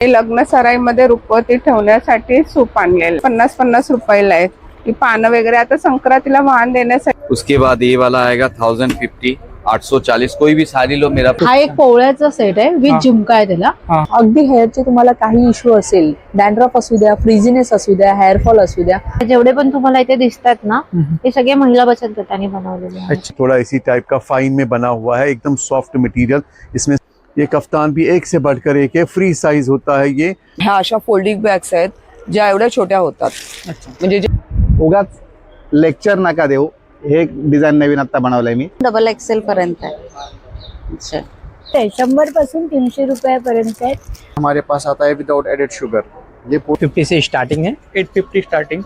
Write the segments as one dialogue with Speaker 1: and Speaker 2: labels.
Speaker 1: हे लग्न सराईमध्ये रुखवती ठेवण्यासाठी सूप आणलेलं 50-50 रुपयाला आहे। की पानं वगैरे आता संक्रांतीला वाहन देण्यासाठी।
Speaker 2: उसके बाद ये वाला आएगा 1050 840 कोई भी साड़ी लो मेरा।
Speaker 3: हा एक पोवळ्याचा सेट आहे विथ झुमका आहे त्याला।
Speaker 4: अगदी हेअरचे तुम्हाला काही इश्यू असेल, डॅन्ड्रफ असू द्या, फ्रिझीनेस असू द्या, हेअरफॉल असू द्या,
Speaker 3: जेवढे पण तुम्हाला इथे दिसतात ना हे सगळे महिला बचत गटाने बनवलेले आहेत।
Speaker 5: अच्छा, थोड़ा इसी टाइप का फाइन में बना हुआ है, एकदम सॉफ्ट मटेरियल। इसमें ये कफ्तान भी एक से बढ़कर एक है, फ्री साइज होता है ये।
Speaker 6: ह्या अशा फोल्डिंग बॅग्स आहेत ज्या एवढ्या छोट्या होतात। म्हणजे
Speaker 7: उगाच लेक्चर नका देऊ, हे एक डिझाईन नवीन आता बनवलंय मी।
Speaker 3: डबल एक्सेल पर्यंत आहे।
Speaker 4: 100 पासून 300 रुपयापर्यंत आहे।
Speaker 7: हमारे पास आता है विदाउट एडेड शुगर, ये
Speaker 8: 50 से स्टार्टिंग है, 850 स्टार्टिंग।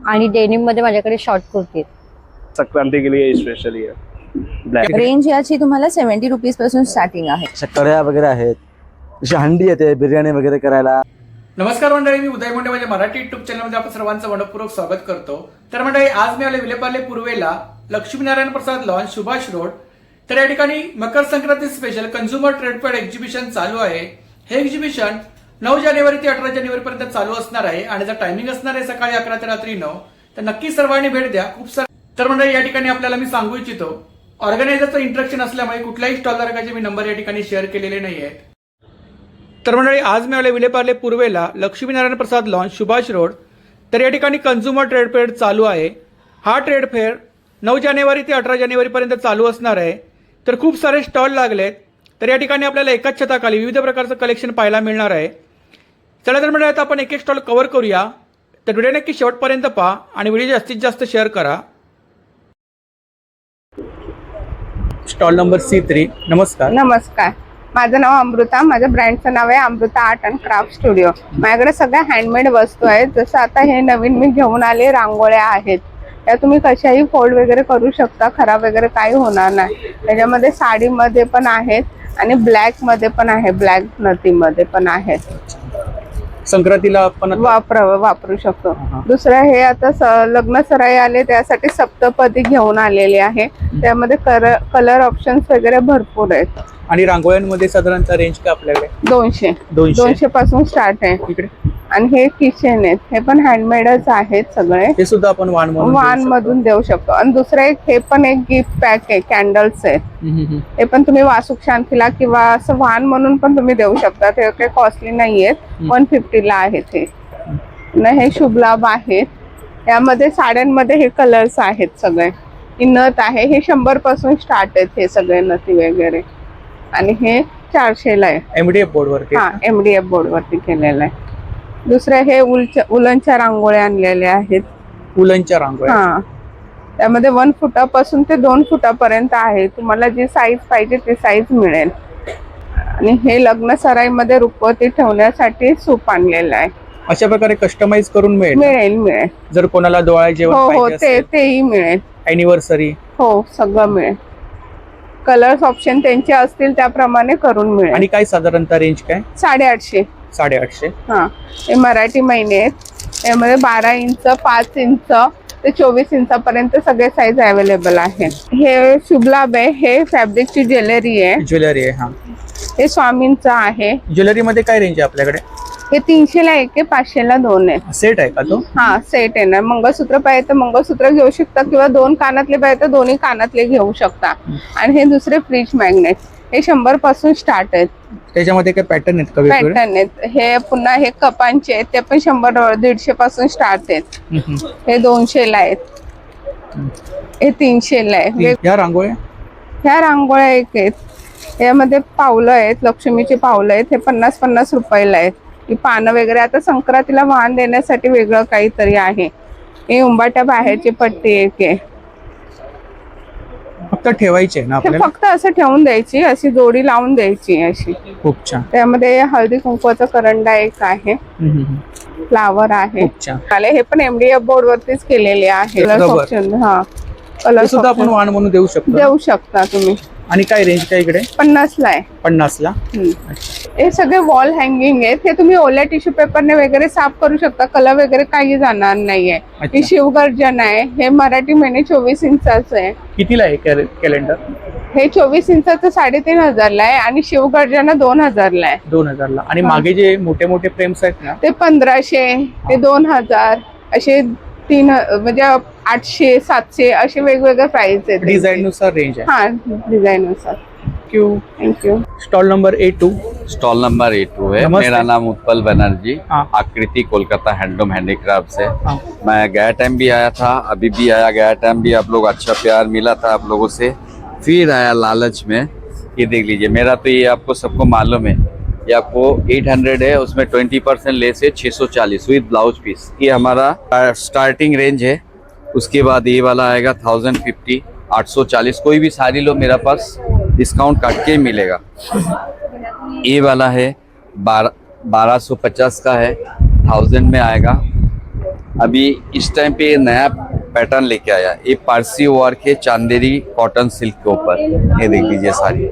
Speaker 3: आणि डेनिम मध्ये माझ्याकडे शॉर्ट कुर्ती आहे।
Speaker 7: संक्रांति के लिए स्पेशली है।
Speaker 6: रेंज याची तुम्हाला 70 रुपीज पासून स्टार्टिंग आहे।
Speaker 9: कढया वगैरे आहेत, जशी हंडी येते बिर्याणी वगैरे करायला।
Speaker 8: नमस्कार मंडळी, मी उदय मोंडे माझ्या मराठी युट्यूब चॅनलमध्ये आपण सर्वांचं मनपूर्वक स्वागत करतो। तर मंडळी, आज मी आले विलेपार्ले पूर्वेला लक्ष्मीनारायण प्रसाद लॉन सुभाष रोड। तर या ठिकाणी Makar Sankranti special consumer trade fair exhibition चालू आहे। हे एक्झिबिशन 9 जानेवारी ते 18 जानेवारी पर्यंत चालू असणार आहे आणि जर टायमिंग असणार आहे सकाळी 11 ते रात्री 9, तर नक्की सर्वांनी भेट द्या। खूप सारे तर मंडळी या ठिकाणी आपल्याला मी सांगू इच्छितो, ऑर्गनायझरचं इंट्रक्शन असल्यामुळे कुठल्याही स्टॉल धारकाचे मी नंबर या ठिकाणी शेअर केलेले नाही आहेत। तर मंडळी, आज मी आले विलेपार्ले पूर्वेला लक्ष्मीनारायण प्रसाद लॉन सुभाष रोड। तर या ठिकाणी कंझ्युमर ट्रेड फेअर चालू आहे। हा ट्रेड फेअर 9 जानेवारी ते 18 जानेवारी पर्यंत चालू असणार आहे। तर खूप सारे स्टॉल लागलेत। तर या ठिकाणी आपल्याला एकाच छताखाली विविध प्रकारचं कलेक्शन पाहायला मिळणार आहे। चला तर मंडळी, आता आपण एक एक स्टॉल कव्हर करूया। तर व्हिडिओ नक्की शेवटपर्यंत पहा आणि व्हिडिओ जास्तीत जास्त शेअर करा। Stall number C3। नमस्कार।
Speaker 1: नमस्कार, माझं नाव अमृता, माझ्या ब्रँडचं नाव आहे Amruta art and craft studio. माझ्याकडे सगळ्या हँडमेड वस्तू आहेत। जसं आता हे नवीन मी घेऊन आले रांगोळ्या आहेत, त्या तुम्ही कशाही फोल्ड वगैरे करू शकता, खराब वगैरे काही होणार नाही। त्याच्यामध्ये साडीमध्ये पण आहेत आणि ब्लॅक मध्ये पण आहे, ब्लॅक नथीमध्ये पण आहेत।
Speaker 8: संक्रांतीला आपण
Speaker 1: वापरू शकतो। दुसरं हे आता लग्न सराई आले त्यासाठी सप्तपदी घेऊन आलेले आहे। त्यामध्ये कलर ऑप्शन्स वगैरे भरपूर आहेत।
Speaker 8: आणि रांगोळ्यांमध्ये साधारणतः रेंज काय आपल्याकडे
Speaker 1: 200 पासून स्टार्ट आहे इकडे। आणि हे किचन आहेत, हे पण हँडमेडच आहेत सगळे।
Speaker 8: हे सुद्धा आपण
Speaker 1: वाण मधून देऊ शकतो। आणि दुसरं हे पण एक गिफ्ट पॅक आहे, कॅन्डल्स आहे। हे पण तुम्ही वासुक शांतीला किंवा असं वाण म्हणून पण तुम्ही देऊ शकता। ते काही कॉस्टली नाहीयेत, 150 ला आहेत हे। हे शुभ लाभ आहेत। यामध्ये साड्यांमध्ये हे कलर्स आहेत सगळे। ही नथ आहे, हे 100 पासून स्टार्ट आहेत हे सगळे नथी वगैरे। आणि हे 400 ला आहे,
Speaker 8: MDF बोर्डवरती।
Speaker 1: MDF बोर्डवरती केलेलं आहे। दुसरे हे उलनच्या रांगोळ्या आणलेल्या आहेत।
Speaker 8: उलनच्या रांगोळ्या,
Speaker 1: त्यामध्ये 1 फुटापासून ते 2 फुटापर्यंत आहे। तुम्हाला जी साईज पाहिजे ती साईज मिळेल। आणि हे लग्न सराईमध्ये रुखवती ठेवण्यासाठी सूप आणलेलं आहे।
Speaker 8: अशा प्रकारे कस्टमाइज करून
Speaker 1: मिळेल।
Speaker 8: जर कोणाला डोळा जेवण
Speaker 1: हो, तेही मिळेल।
Speaker 8: अॅनिव्हर्सरी
Speaker 1: हो, सगळं मिळेल। कलर्स ऑप्शन त्यांचे असतील त्याप्रमाणे करून मिळेल।
Speaker 8: आणि काय साधारणतः रेंज काय?
Speaker 1: 850। हे मराठी महिने आहेत। यामध्ये 12 इंच, 5 इंच ते 24 इंचापर्यंत सगळे साईज अवेलेबल आहेत। हे शुभलाभ आहे, हे फॅब्रिकची ज्वेलरी आहे। हे स्वामींचं आहे।
Speaker 8: ज्वेलरी मध्ये काय रेंज आहे आपल्याकडे?
Speaker 1: हे 300 ला एक आहे, 500 ला 2 आहे।
Speaker 8: सेट आहे का तो?
Speaker 1: सेट आहे ना। मंगळसूत्र पाहिजे तर मंगळसूत्र घेऊ शकता किंवा 2 कानातले पाहिजे तर 2ही कानातले घेऊ शकता। आणि हे दुसरे फ्रिज मॅग्नेट, हे 100 पासून स्टार्ट आहेत।
Speaker 8: त्याच्यामध्ये काय पॅटर्न आहेत का?
Speaker 1: पॅटर्न आहेत। हे पुन्हा हे कपांचे आहेत, ते पण 100-150 पासून स्टार्ट आहेत। हे 200 ला आहेत, हे 300 ला आहे। ह्या रांगोळ्या एक आहेत। यामध्ये पावलं आहेत, लक्ष्मीची पावलं आहेत। हे 50-50 रुपयाला आहेत। ही पानं वगैरे आता संक्रांतीला वाहन देण्यासाठी वेगळं काहीतरी आहे। हे उंबाट्या बाहेरची पट्टी एक आहे।
Speaker 8: फक्त ठेवायचे ना
Speaker 1: हे
Speaker 8: आपल्याला?
Speaker 1: फक्त असं ठेवून द्यायची, अशी जोडी लावून द्यायची अशी।
Speaker 8: खूप छान।
Speaker 1: त्यामध्ये हळदी कुंकवाचा करंडा एक आहे, फ्लावर आहे। हे पण MDF बोर्ड वरतीच केलेले आहे। कलर
Speaker 8: आपण वाण म्हणून देऊ शकता
Speaker 1: तुम्ही।
Speaker 8: आणि काय रेंज काय इकडे
Speaker 1: 50 ला आहे.
Speaker 8: 50 ला.
Speaker 1: हे सगळे वॉल हँगिंग आहेत. हे तुम्ही ओल्या टिश्यू पेपरने वगैरे साफ करू शकता. कलर वगैरे काही जाणार नाहीये.
Speaker 8: अच्छा.
Speaker 1: ही शिवगर्जन आहे. हे मराठी महिने 24 इंचाचं आहे.
Speaker 8: कितीला आहे कॅलेंडर?
Speaker 1: हे 24 इंचाचं 3500 ला आहे आणि शिवगर्जना 2000 ला आहे.
Speaker 8: 2000 ला. आणि मागे जे मोठे मोठे फ्रेम्स आहेत ना
Speaker 1: ते 1500 ते 2000 असे म्हणजे 800 700 असे वेगवेगळे प्राइस आहेत.
Speaker 8: डिझाईन नुसार रेंज आहे.
Speaker 1: हा डिझाईन नुसार. Thank you.
Speaker 8: Stall number A2.
Speaker 2: Stall number A2 है।
Speaker 8: नमस्ते।
Speaker 2: मेरा नाम उत्पल बनर्जी,
Speaker 8: हाँ।
Speaker 2: आकृति कोलकाता हैंडलूम हैंडीक्राफ्ट से।
Speaker 8: हाँ।
Speaker 2: मैं गया टाइम भी आया था, अभी भी आया। गया टाइम भी आप लोग अच्छा प्यार मिला था आप लोगों से, फिर आया लालच में। ये देख लीजिए, मेरा तो ये आपको सबको मालूम है, ये आपको 800 है, उसमें 20% लेस है 640 विद ब्लाउज पीस। ये हमारा स्टार्टिंग रेंज है। उसके बाद ये वाला आएगा 1050, 840। कोई भी साड़ी लो मेरा पास डिस्काउंट काट के मिलेगा। ये वाला है 1250 का है, 1000 में आएगा। अभी इस टाइम पे ये नया पैटर्न लेके आया, ये पारसी वर्क है चांदेरी कॉटन सिल्क के ऊपर। ये देख लीजिए साड़ी,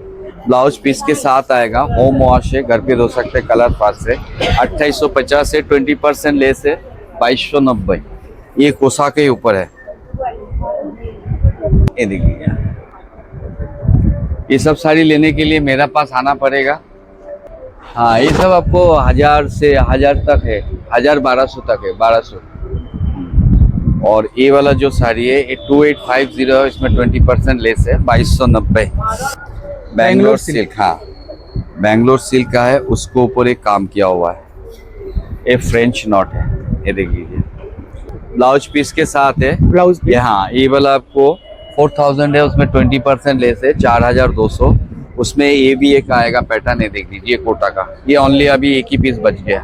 Speaker 2: ब्लाउज पीस के साथ आएगा। होम वॉश है, घर पे धो सकते, कलर फास्ट है। 2850 है, 20% लेस है 2290। ये कोसा के ऊपर है। ये देख लीजिए, ये सब साड़ी लेने के लिए मेरा पास आना पड़ेगा। हाँ, ये सब आपको 1000 से 1000 तक है, 1200 तक है, 1200। और ये वाला जो साड़ी है ये 2850 है, इसमें 20% लेस है 2290। बैंगलोर सिल्क, हाँ बैंगलोर सिल्क का है, उसके ऊपर एक काम किया हुआ है। ये फ्रेंच नॉट है, ये देख लीजिए, ब्लाउज पीस के साथ है।
Speaker 8: ब्लाउज
Speaker 2: ये हाँ, ये वाला आपको 4000 है, उसमें 20% लेस है 4200। उसमें ये भी एक आएगा पैटर्न है, देख लीजिए कोटा का। ये ओनली अभी एक ही पीस बच गया,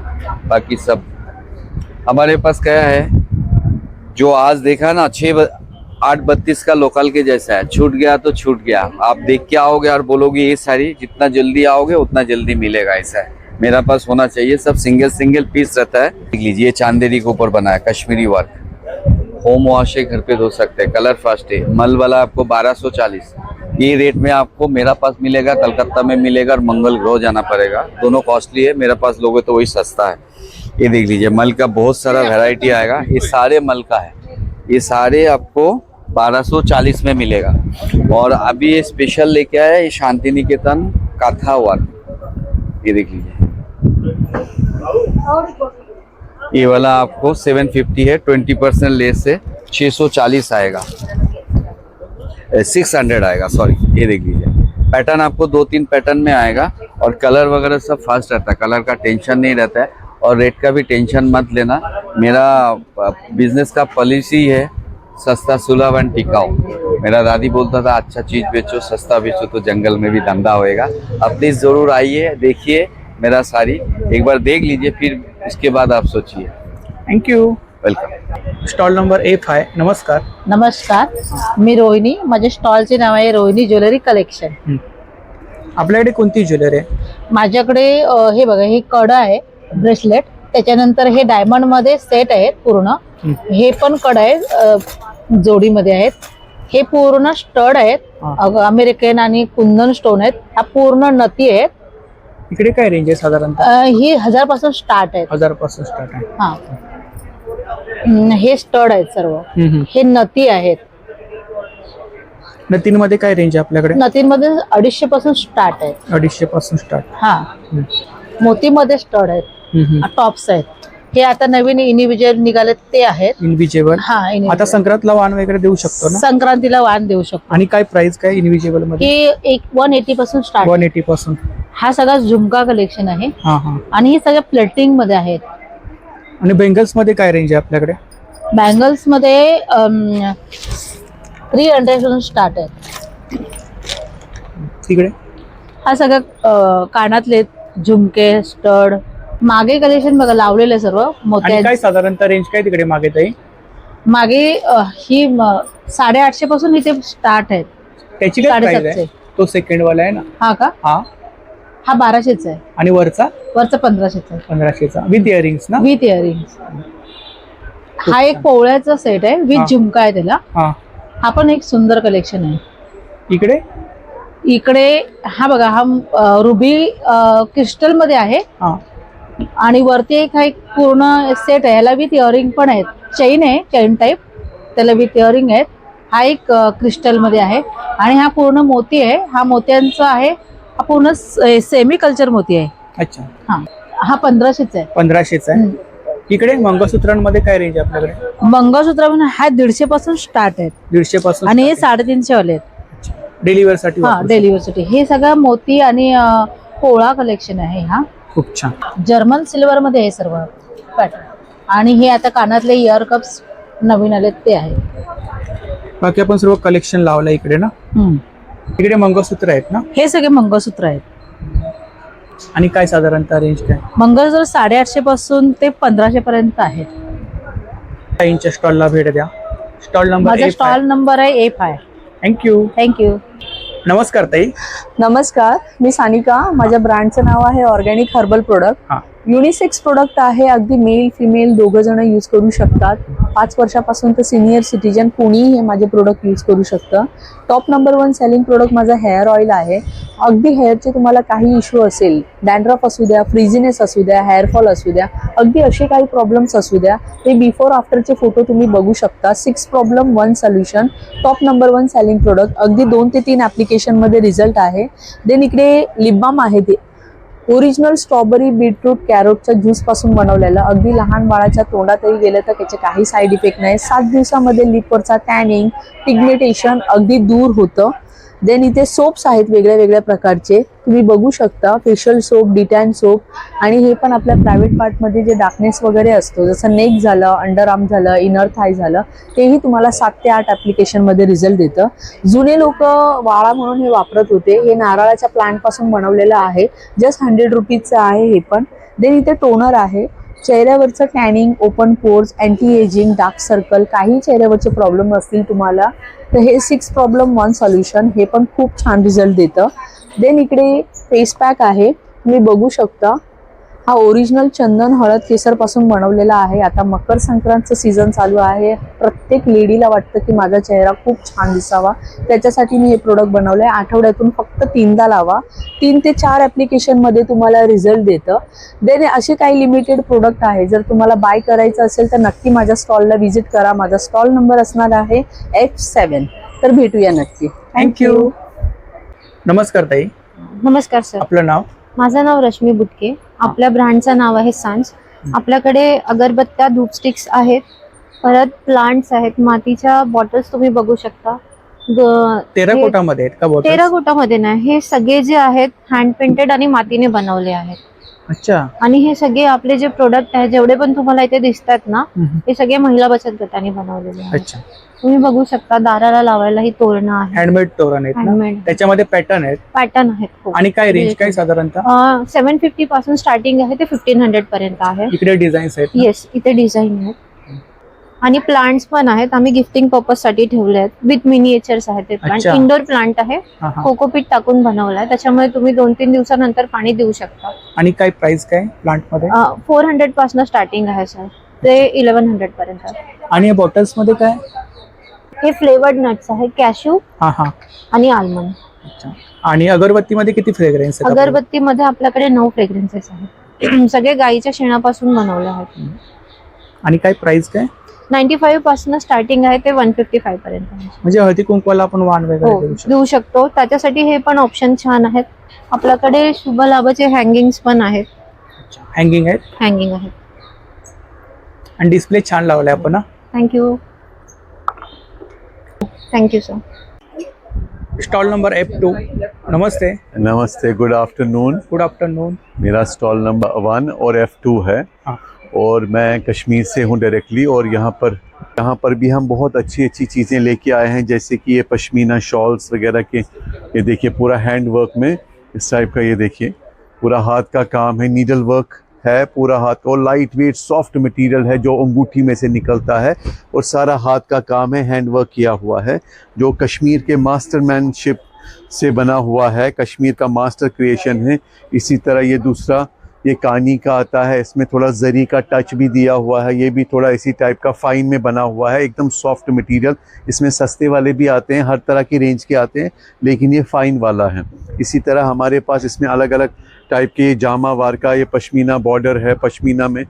Speaker 2: बाकी सब हमारे पास क्या है। जो आज देखा ना 832 का लोकल के जैसा है, छूट गया तो छूट गया। आप देख के आओगे और बोलोगे ये साड़ी, जितना जल्दी आओगे उतना जल्दी मिलेगा। ऐसा है, मेरा पास होना चाहिए। सब सिंगल पीस रहता है। देख लीजिए, चांदेरी के ऊपर बना है, कश्मीरी वर्क। होम वॉश है, घर पे धो सकते हैं, कलर फास्ट है। मल वाला आपको 1240। ये रेट में आपको मेरा पास मिलेगा, कलकत्ता में मिलेगा और मंगल ग्रोह जाना पड़ेगा। दोनों कॉस्टली है, मेरा पास लोगे तो वही सस्ता है। ये देख लीजिए, मल का बहुत सारा वैरायटी आएगा। ये सारे मल का है, ये सारे आपको 1240 में मिलेगा। और अभी ये स्पेशल लेके आया है, ये शांति निकेतन काथा वर्क। ये देख लीजिए, ये वाला आपको 750 है, 20% लेस है 640 आएगा, 600 आएगा, सॉरी। ये देख लीजिए, पैटर्न आपको 2-3 पैटर्न में आएगा और कलर वगैरह सब फास्ट रहता है, कलर का टेंशन नहीं रहता है। और रेट का भी टेंशन मत लेना। मेरा बिजनेस का पॉलिसी है सस्ता सुलभ एंड टिकाऊ। मेरा दादी बोलता था अच्छा चीज़ बेचो, सस्ता बेचो, तो जंगल में भी धंधा होएगा। अब प्लीज़ ज़रूर आइए, देखिए मेरा साड़ी, एक बार देख लीजिए, फिर इसके बाद आप सोचिए।
Speaker 8: Thank you.
Speaker 2: Welcome.
Speaker 8: Stall number A5. नमस्कार.
Speaker 10: नमस्कार, मी रोहिणी. माझ्या स्टॉलचे नाव आहे रोहिणी ज्वेलरी कलेक्शन.
Speaker 8: आपल्याकडे कोणती ज्वेलरी आहे?
Speaker 10: माझ्याकडे हे बघा, हे कड आहे, ब्रेसलेट. त्याच्यानंतर हे डायमंड मध्ये सेट आहेत पूर्ण. हे पण कड आहे, जोडीमध्ये आहेत. हे पूर्ण स्टड आहेत, अमेरिकन आणि कुंदन स्टोन आहेत. हा पूर्ण नती आहेत.
Speaker 8: इकडे काय रेंज आहे साधारणतः?
Speaker 10: ही 1000 पासून स्टार्ट आहेत.
Speaker 8: 1000 पासून स्टार्ट आहे.
Speaker 10: हा, हे स्टड आहेत सर्व. हे नती आहेत.
Speaker 8: नतींमध्ये काय रेंज आहे आपल्याकडे?
Speaker 10: नतींमध्ये 250 पासून स्टार्ट आहेत.
Speaker 8: 250 पासून स्टार्ट.
Speaker 10: हा, मोतीमध्ये स्टड आहेत, टॉप्स आहेत. हे आता नवीन इंडिव्हिज्युअल निघाले ते आहेत.
Speaker 8: इनविजिबल.
Speaker 10: हा,
Speaker 8: आता संक्रांतला वाण वगैरे देऊ शकतो ना?
Speaker 10: संक्रांतीला वाण देऊ शकतो.
Speaker 8: आणि काय प्राइस काय इनविजिबल मध्ये?
Speaker 10: हे 180 पासून स्टार्ट.
Speaker 8: 180 पासून.
Speaker 10: हा सगळा झुमका कलेक्शन आहे.
Speaker 8: हा हा.
Speaker 10: आणि हे सगळं प्लेटिंग मध्ये आहेत.
Speaker 8: आणि बेंगल्स मध्ये काय रेंज आहे आपल्याकडे?
Speaker 10: बँगल्स मध्ये 300 पासून स्टार्ट आहे.
Speaker 8: तिकडे
Speaker 10: हा सगळं कानातले झुमके, स्टड. मागे कलेक्शन बघा लावलेलं आहे सर्व
Speaker 8: आणि
Speaker 10: मोत्या.
Speaker 8: काय साधारणतः रेंज काय तिकडे मागे ताई?
Speaker 10: मागे ही 850 पासून इथे स्टार्ट आहेत.
Speaker 8: त्याची काय प्राइस
Speaker 10: 750
Speaker 8: आहे? तो सेकंड वाला आहे ना?
Speaker 10: हा का?
Speaker 8: हा.
Speaker 10: हा 1200 आहे.
Speaker 8: आणि वरचा?
Speaker 10: वरचा 1500 आहे.
Speaker 8: 1500चा विथ इयरिंग्स ना?
Speaker 10: With earrings. हा एक पोवळ्याचा सेट आहे, विथ झुमका आहे त्याला.
Speaker 8: हा.
Speaker 10: हा पण एक सुंदर कलेक्शन आहे.
Speaker 8: इकडे
Speaker 10: इकडे हा बघा, हा रुबी क्रिस्टल मध्ये आहे
Speaker 8: हा
Speaker 10: आणि वरती एक हा एक पूर्ण सेट आहे, याला विथ इयरिंग पण आहेत, चेन आहे, चेन टाईप, त्याला विथ इयरिंग आहेत. हा एक क्रिस्टल मध्ये आहे आणि हा पूर्ण मोती आहे, हा मोत्यांचा आहे, हा पूर्ण सेमी कल्चर मोती आहे.
Speaker 8: अच्छा,
Speaker 10: हा 1500चा आहे.
Speaker 8: 1500चा आहे. इकडे मंगळसूत्रांमध्ये काय रेंज आहे आपल्याकडे?
Speaker 10: मंगळसूत्र पण हा 150 पासून स्टार्ट आहेत
Speaker 8: 150 पासून
Speaker 10: आणि हे 350 वाले आहेत.
Speaker 8: डेलिव्हर साठी
Speaker 10: हा
Speaker 8: वापरू
Speaker 10: डेलिव्हरीसाठी. हे सगळं मोती आणि पोळा कलेक्शन आहे. हा
Speaker 8: शकतो. खूप छान.
Speaker 10: जर्मन सिल्वर मध्ये हे सर्व पॅटर्न. आणि हे आता कानातले इयर कप्स नवीन आलेत ते आहे.
Speaker 8: बाकी आपण सर्व कलेक्शन लावलं इकडे ना. इकडे मंगळसूत्र आहेत ना.
Speaker 10: हे सगळे मंगळसूत्र आहेत.
Speaker 8: आणि काय साधारणतः रेंज काय?
Speaker 10: मंगळसूत्र 850 पासून ते 1500 पर्यंत आहेत.
Speaker 8: ताईंच्या स्टॉलला भेट द्या. स्टॉल नंबर
Speaker 10: माझा स्टॉल नंबर आहे A5.
Speaker 8: थँक्यू.
Speaker 10: थँक्यू.
Speaker 8: नमस्कार ताई.
Speaker 4: नमस्कार, मी सानिका. माझ्या ब्रँडचं नाव आहे ऑर्गॅनिक हर्बल प्रोडक्ट.
Speaker 8: हा.
Speaker 4: युनिसेक्स प्रोडक्ट आहे, अगदी मेल फिमेल दोघं जण यूज करू शकतात. 5 वर्षापासून तर सिनियर सिटीजन कोणीही हे माझे प्रोडक्ट यूज करू शकतं. टॉप नंबर 1 सेलिंग प्रोडक्ट माझा हेअर ऑइल आहे. अगदी हेअरचे तुम्हाला काही इश्यू असेल, डॅन्ड्रफ असू द्या, फ्रिझीनेस असू द्या, हेअरफॉल असू द्या, अगदी असे काही प्रॉब्लेम्स असू द्या, ते बिफोर आफ्टरचे फोटो तुम्ही बघू शकता. 6 problem 1 solution. Top number 1 selling product. अगदी 2 ते 3 ॲप्लिकेशनमध्ये रिझल्ट आहे. देन इकडे लिप बाम आहे, ते ओरिजिनल स्ट्रॉबेरी, बीटरूट, कॅरोटच्या ज्यूस पासून बनवलेलं. अगदी लहान बाळाच्या तोंडातही गेलं तर त्याचे काही साईड इफेक्ट नाही. 7 दिवसामध्ये लिपवरचा टॅनिंग, पिगमेंटेशन अगदी दूर होतं. देन इथे सोप्स आहेत वेगळ्या वेगळ्या प्रकारचे, तुम्ही बघू शकता. फेशियल सोप, डिटॅन सोप, आणि हे पण आपल्या प्रायव्हेट पार्टमध्ये जे डार्कनेस वगैरे असतो, जसं नेक झालं, अंडर आर्म झालं, इनर थाय झालं, तेही तुम्हाला 7 ते 8 ॲप्लिकेशनमध्ये रिझल्ट देतं. जुने लोक वाळा म्हणून हे वापरत होते. हे नारळाच्या प्लांटपासून बनवलेलं आहे. जस्ट 100 रुपीजचं आहे हे पण. देन इथे टोनर आहे. चेहऱ्यावरचं tanning, open pores, anti ageing, dark circle, काही चेहऱ्यावरचे प्रॉब्लेम असतील तुम्हाला तर हे 6 प्रॉब्लेम 1 सोल्युशन, हे पण खूप छान रिझल्ट देतं. देन इकडे फेस पॅक आहे, तुम्ही बघू शकता. हा ओरिजिनल चंदन, हळद, केसर पासून बनवलेला आहे. आता मकर संक्रांतचं सीझन चालू आहे. प्रत्येक लेडीला वाटतं की माझा चेहरा खूप छान दिसावा, त्याच्यासाठी मी हे प्रोडक्ट बनवलंय. आठवड्यातून फक्त 3दा लावा. 3 ते 4 ॲप्लिकेशनमध्ये तुम्हाला रिझल्ट देतं. देन असे काही लिमिटेड प्रोडक्ट आहे, जर तुम्हाला बाय करायचं असेल तर नक्की माझ्या स्टॉलला व्हिजिट करा. माझा स्टॉल नंबर असणार आहे F7. तर भेटूया नक्की. थँक्यू.
Speaker 8: नमस्कार ताई.
Speaker 3: नमस्कार सर.
Speaker 8: आपलं नाव?
Speaker 3: माझं नाव रश्मी बुटके. आपल्या ब्रँडचं नाव आहे सांज. आपल्याकडे अगरबत्त्या, धूप स्टिक्स आहेत, परत प्लांट्स आहेत, मातीच्या बॉटल्स तुम्ही बघू शकता.
Speaker 8: टेराकोटामध्ये आहेत का बॉटल?
Speaker 3: टेराकोटामध्ये नाही, हे सगळे जे आहेत हँड पेंटेड आणि मातीने बनवले आहेत.
Speaker 8: अच्छा.
Speaker 3: आणि हे सगळे आपले जे प्रोडक्ट आहेत, जेवढे पण तुम्हाला इथे दिसतात ना, हे सगळे महिला बचत गटाने बनवलेले आहेत.
Speaker 8: अच्छा.
Speaker 3: तुम्ही बघू शकता, दाराला लावायला ही तोरणं आहेत,
Speaker 8: हँडमेड तोरण आहेत ना?
Speaker 3: हँडमेड
Speaker 8: त्याच्यामध्ये पॅटर्न आहेत.
Speaker 3: पॅटर्न आहेत खूप.
Speaker 8: आणि काय रेंज काय साधारणतः?
Speaker 3: 750 पासून स्टार्टिंग आहे ते 1500 पर्यंत आहे.
Speaker 8: इकडे डिझाईन्स आहेत ना?
Speaker 3: येस, इथे डिझाईन आहेत आणि प्लांट्स पण आहेत. आम्ही गिफ्टिंग पर्पज साठी ठेवले आहेत. विथ मिनिएचर्स आहेत ते प्लांट.
Speaker 8: अच्छा.
Speaker 3: इंडोर प्लांट आहे,
Speaker 8: हा, हा.
Speaker 3: कोकोपीट टाकून बनवलाय, त्याच्यामुळे तुम्ही 2-3 दिवसानंतर पाणी देऊ शकता.
Speaker 8: आणि काय प्राइस काय प्लांट मध्ये?
Speaker 3: 400 पासून स्टार्टिंग आहे सर, ते 1100 पर्यंत.
Speaker 8: आणि या बॉटल्स मध्ये काय?
Speaker 3: हे फ्लेवर्ड नट्स आहे, कॅश्यू
Speaker 8: हा हा.
Speaker 3: आणि आल्मंड.
Speaker 8: अच्छा. आणि अगरबत्तीमध्ये किती फ्रेग्रन्स आहेत?
Speaker 3: अगरबत्तीमध्ये आपल्याकडे 9 फ्रेग्रन्सेस आहेत. सगळे गाईच्या शेणापासून बनवले आहेत.
Speaker 8: आणि काय प्राइस काय?
Speaker 3: 95 पासून स्टार्टिंग आहे ते 155 पर्यंत आहे.
Speaker 8: म्हणजे हळदी कुंकवाला आपण वाण वगैरे
Speaker 3: हो,
Speaker 8: देऊ शकतो.
Speaker 3: देऊ शकतो. त्याच्यासाठी हे पण ऑप्शन छान आहेत. आपल्याकडे शुभ लाभाचे हँगिंग्स पण आहेत.
Speaker 8: हँगिंग आहेत.
Speaker 3: हँगिंग आहेत.
Speaker 8: आणि डिस्प्ले छान लावलाय आपण.
Speaker 3: Thank you. Thank you sir.
Speaker 8: Stall number F2. नमस्ते.
Speaker 5: नमस्ते, गुड आफ्टरनून.
Speaker 8: Good afternoon.
Speaker 5: मेरा स्टॉल नंबर 1 और F2 है.
Speaker 8: हाँ.
Speaker 5: और मैं कश्मीर से हूँ डायरेक्टली. और यहाँ पर भी हम बहुत अच्छी अच्छी चीज़ें लेके आए हैं, जैसे कि ये पश्मीना शॉल्स वगैरह के. ये देखिए पूरा हैंड वर्क में इस टाइप का, ये देखिए पूरा हाथ का काम है, नीडल वर्क है पूरा हाथ का, और लाइट वेट सॉफ्ट मटेरियल है जो अंगूठी में से निकलता है, और सारा हाथ का काम है, हैंड वर्क किया हुआ है, जो कश्मीर के मास्टरमैनशिप से बना हुआ है, कश्मीर का मास्टर क्रिएशन है. इसी तरह ये दूसरा ये कानी का आता है, इसमें थोड़ा जरी का टच भी दिया हुआ है। ये भी थोड़ा इसी टाइप का फाइन में बना हुआ है, एकदम सॉफ्ट मटेरियल। इसमें सस्ते वाले भी आते हैं, हर तरह की रेंज के आते हैं, लेकिन ये फाइन वाला है। इसी तरह हमारे पास इसमें अलग अलग टाइप के जामावार का ये पश्मीना बॉर्डर है, पश्मीना में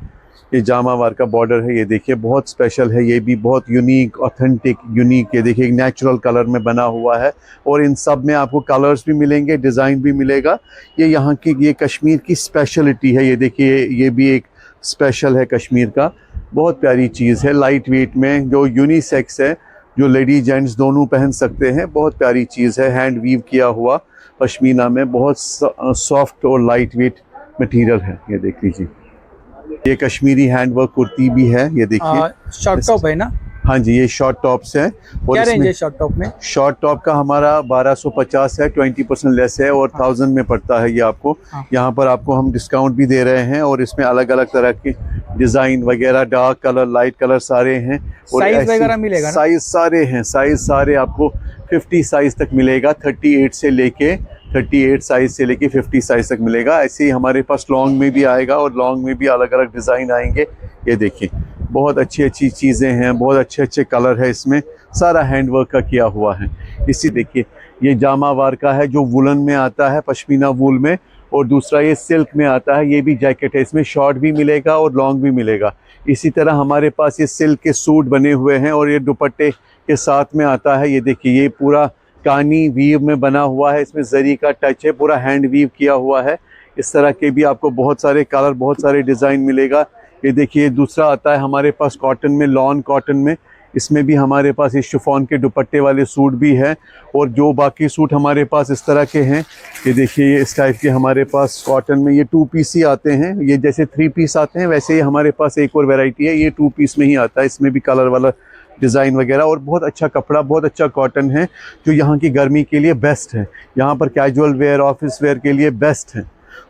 Speaker 5: ये जामावार का बॉर्डर है। ये देखिए बहुत स्पेशल है, ये भी बहुत यूनिक, ऑथेंटिक यूनिक। ये देखिए नेचुरल कलर में बना हुआ है और इन सब में आपको कलर्स भी मिलेंगे, डिज़ाइन भी मिलेगा। ये यहाँ की, ये कश्मीर की स्पेशलिटी है। ये देखिए ये भी एक स्पेशल है कश्मीर का, बहुत प्यारी चीज़ है, लाइट वेट में, जो यूनिसेक्स है, जो लेडी जेंट्स दोनों पहन सकते हैं। बहुत प्यारी चीज़ है, हैंड वीव किया हुआ पश्मीना में, बहुत सॉफ्ट और लाइट वेट मटीरियल है। ये देख लीजिए, ये कश्मीरी हैंडवर्क कुर्ती भी है। ये देखिए
Speaker 8: शॉर्ट टॉप है ना?
Speaker 5: हाँ जी, ये शॉर्ट टॉप्स हैं। और
Speaker 8: क्या रेंज
Speaker 5: इसमें
Speaker 8: है शॉर्ट टॉप में?
Speaker 5: शॉर्ट टॉप का हमारा 1250 है, 20% लेस है और 1000 में पड़ता है ये आपको। यहाँ पर आपको हम डिस्काउंट भी दे रहे हैं और इसमें अलग अलग तरह के डिज़ाइन वगैरह, डार्क कलर, लाइट कलर सारे हैं। और
Speaker 8: साइज वगैरह मिलेगा ना?
Speaker 5: साइज सारे हैं, साइज सारे आपको 50 साइज तक मिलेगा, 38 साइज से लेके 50 साइज तक मिलेगा। ऐसे ही हमारे पास लॉन्ग में भी आएगा और लॉन्ग में भी अलग अलग डिज़ाइन आएंगे। ये देखिए बहुत अच्छी अच्छी चीज़ें हैं, बहुत अच्छे अच्छे कलर है इसमें, सारा हैंडवर्क का किया हुआ है। इसी देखिए ये जामावार का है जो वुलन में आता है, पश्मीना वूल में, और दूसरा ये सिल्क में आता है। ये भी जैकेट है, इसमें शॉर्ट भी मिलेगा और लॉन्ग भी मिलेगा। इसी तरह हमारे पास ये सिल्क के सूट बने हुए हैं और ये दुपट्टे के साथ में आता है। ये देखिए ये पूरा कानी वीव में बना हुआ है, इसमें जरी का टच है, पूरा हैंड वीव किया हुआ है। इस तरह के भी आपको बहुत सारे कलर, बहुत सारे डिज़ाइन मिलेगा। ये देखिए दूसरा आता है हमारे पास कॉटन में, लॉन कॉटन में, इसमें भी हमारे पास ये शिफॉन के दुपट्टे वाले सूट भी हैं। और जो बाकी सूट हमारे पास इस तरह के हैं, ये देखिए ये इस टाइप के हमारे पास कॉटन में ये 2 पीस ही आते हैं। ये जैसे 3 पीस आते हैं वैसे ही हमारे पास एक और वैरायटी है, ये 2 पीस में ही आता है। इसमें भी कलर वाला डिज़ाइन वगैरह, और बहुत अच्छा कपड़ा, बहुत अच्छा कॉटन है जो यहाँ की गर्मी के लिए बेस्ट है। यहाँ पर कैजुअल वेयर, ऑफिस वेयर के लिए बेस्ट है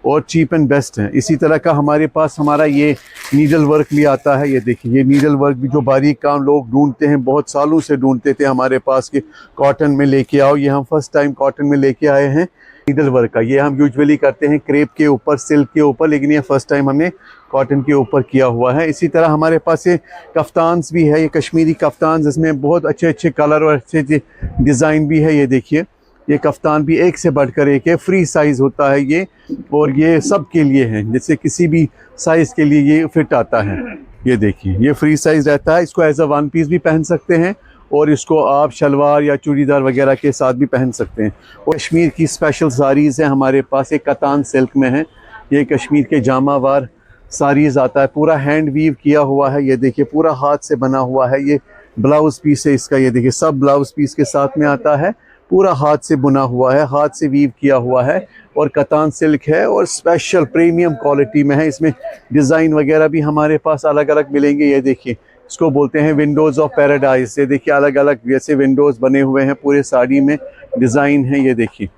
Speaker 5: और चीप एंड बेस्ट है। इसी तरह का हमारे पास हमारा ये नीडल वर्क भी आता है। ये देखिए ये नीडल वर्क भी जो बारीक काम लोग ढूंढते हैं, बहुत सालों से ढूंढते थे हमारे पास कि कॉटन में लेके आओ। ये हम फर्स्ट टाइम कॉटन में लेके आए हैं नीडल वर्क का। ये हम यूजुअली करते हैं क्रेप के ऊपर, सिल्क के ऊपर, लेकिन ये फर्स्ट टाइम हमने कॉटन के ऊपर किया हुआ है। इसी तरह हमारे पास ये कफ्तान्स भी है, ये कश्मीरी कफ्तान्स, इसमें बहुत अच्छे अच्छे कलर और अच्छे अच्छे डिज़ाइन भी है। ये देखिए ये कफ्तान भी एक से बढ़कर एक है, फ्री साइज़ होता है ये, और ये सब के लिए है, जैसे किसी भी साइज़ के लिए ये फिट आता है। ये देखिए ये फ्री साइज़ रहता है, इसको एज अ 1 पीस भी पहन सकते हैं और इसको आप शलवार या चूड़ीदार वगैरह के साथ भी पहन सकते हैं। और कश्मीर की स्पेशल साड़ीज़ हैं हमारे पास, एक कतान सिल्क में है, ये कश्मीर के जामावार साड़ीज़ आता है, पूरा हैंड वीव किया हुआ है। ये देखिए पूरा हाथ से बना हुआ है। ये ब्लाउज़ पीस है इसका, ये देखिए सब ब्लाउज़ पीस के साथ में आता है, पूरा हाथ से बुना हुआ है, हाथ से वीव किया हुआ है और कतान सिल्क है और स्पेशल प्रीमियम क्वालिटी में है। इसमें डिज़ाइन वगैरह भी हमारे पास अलग अलग मिलेंगे। ये देखिए इसको बोलते हैं विंडोज़ ऑफ पैराडाइज। ये देखिए अलग अलग जैसे विंडोज़ बने हुए हैं पूरे साड़ी में, डिज़ाइन है। ये देखिए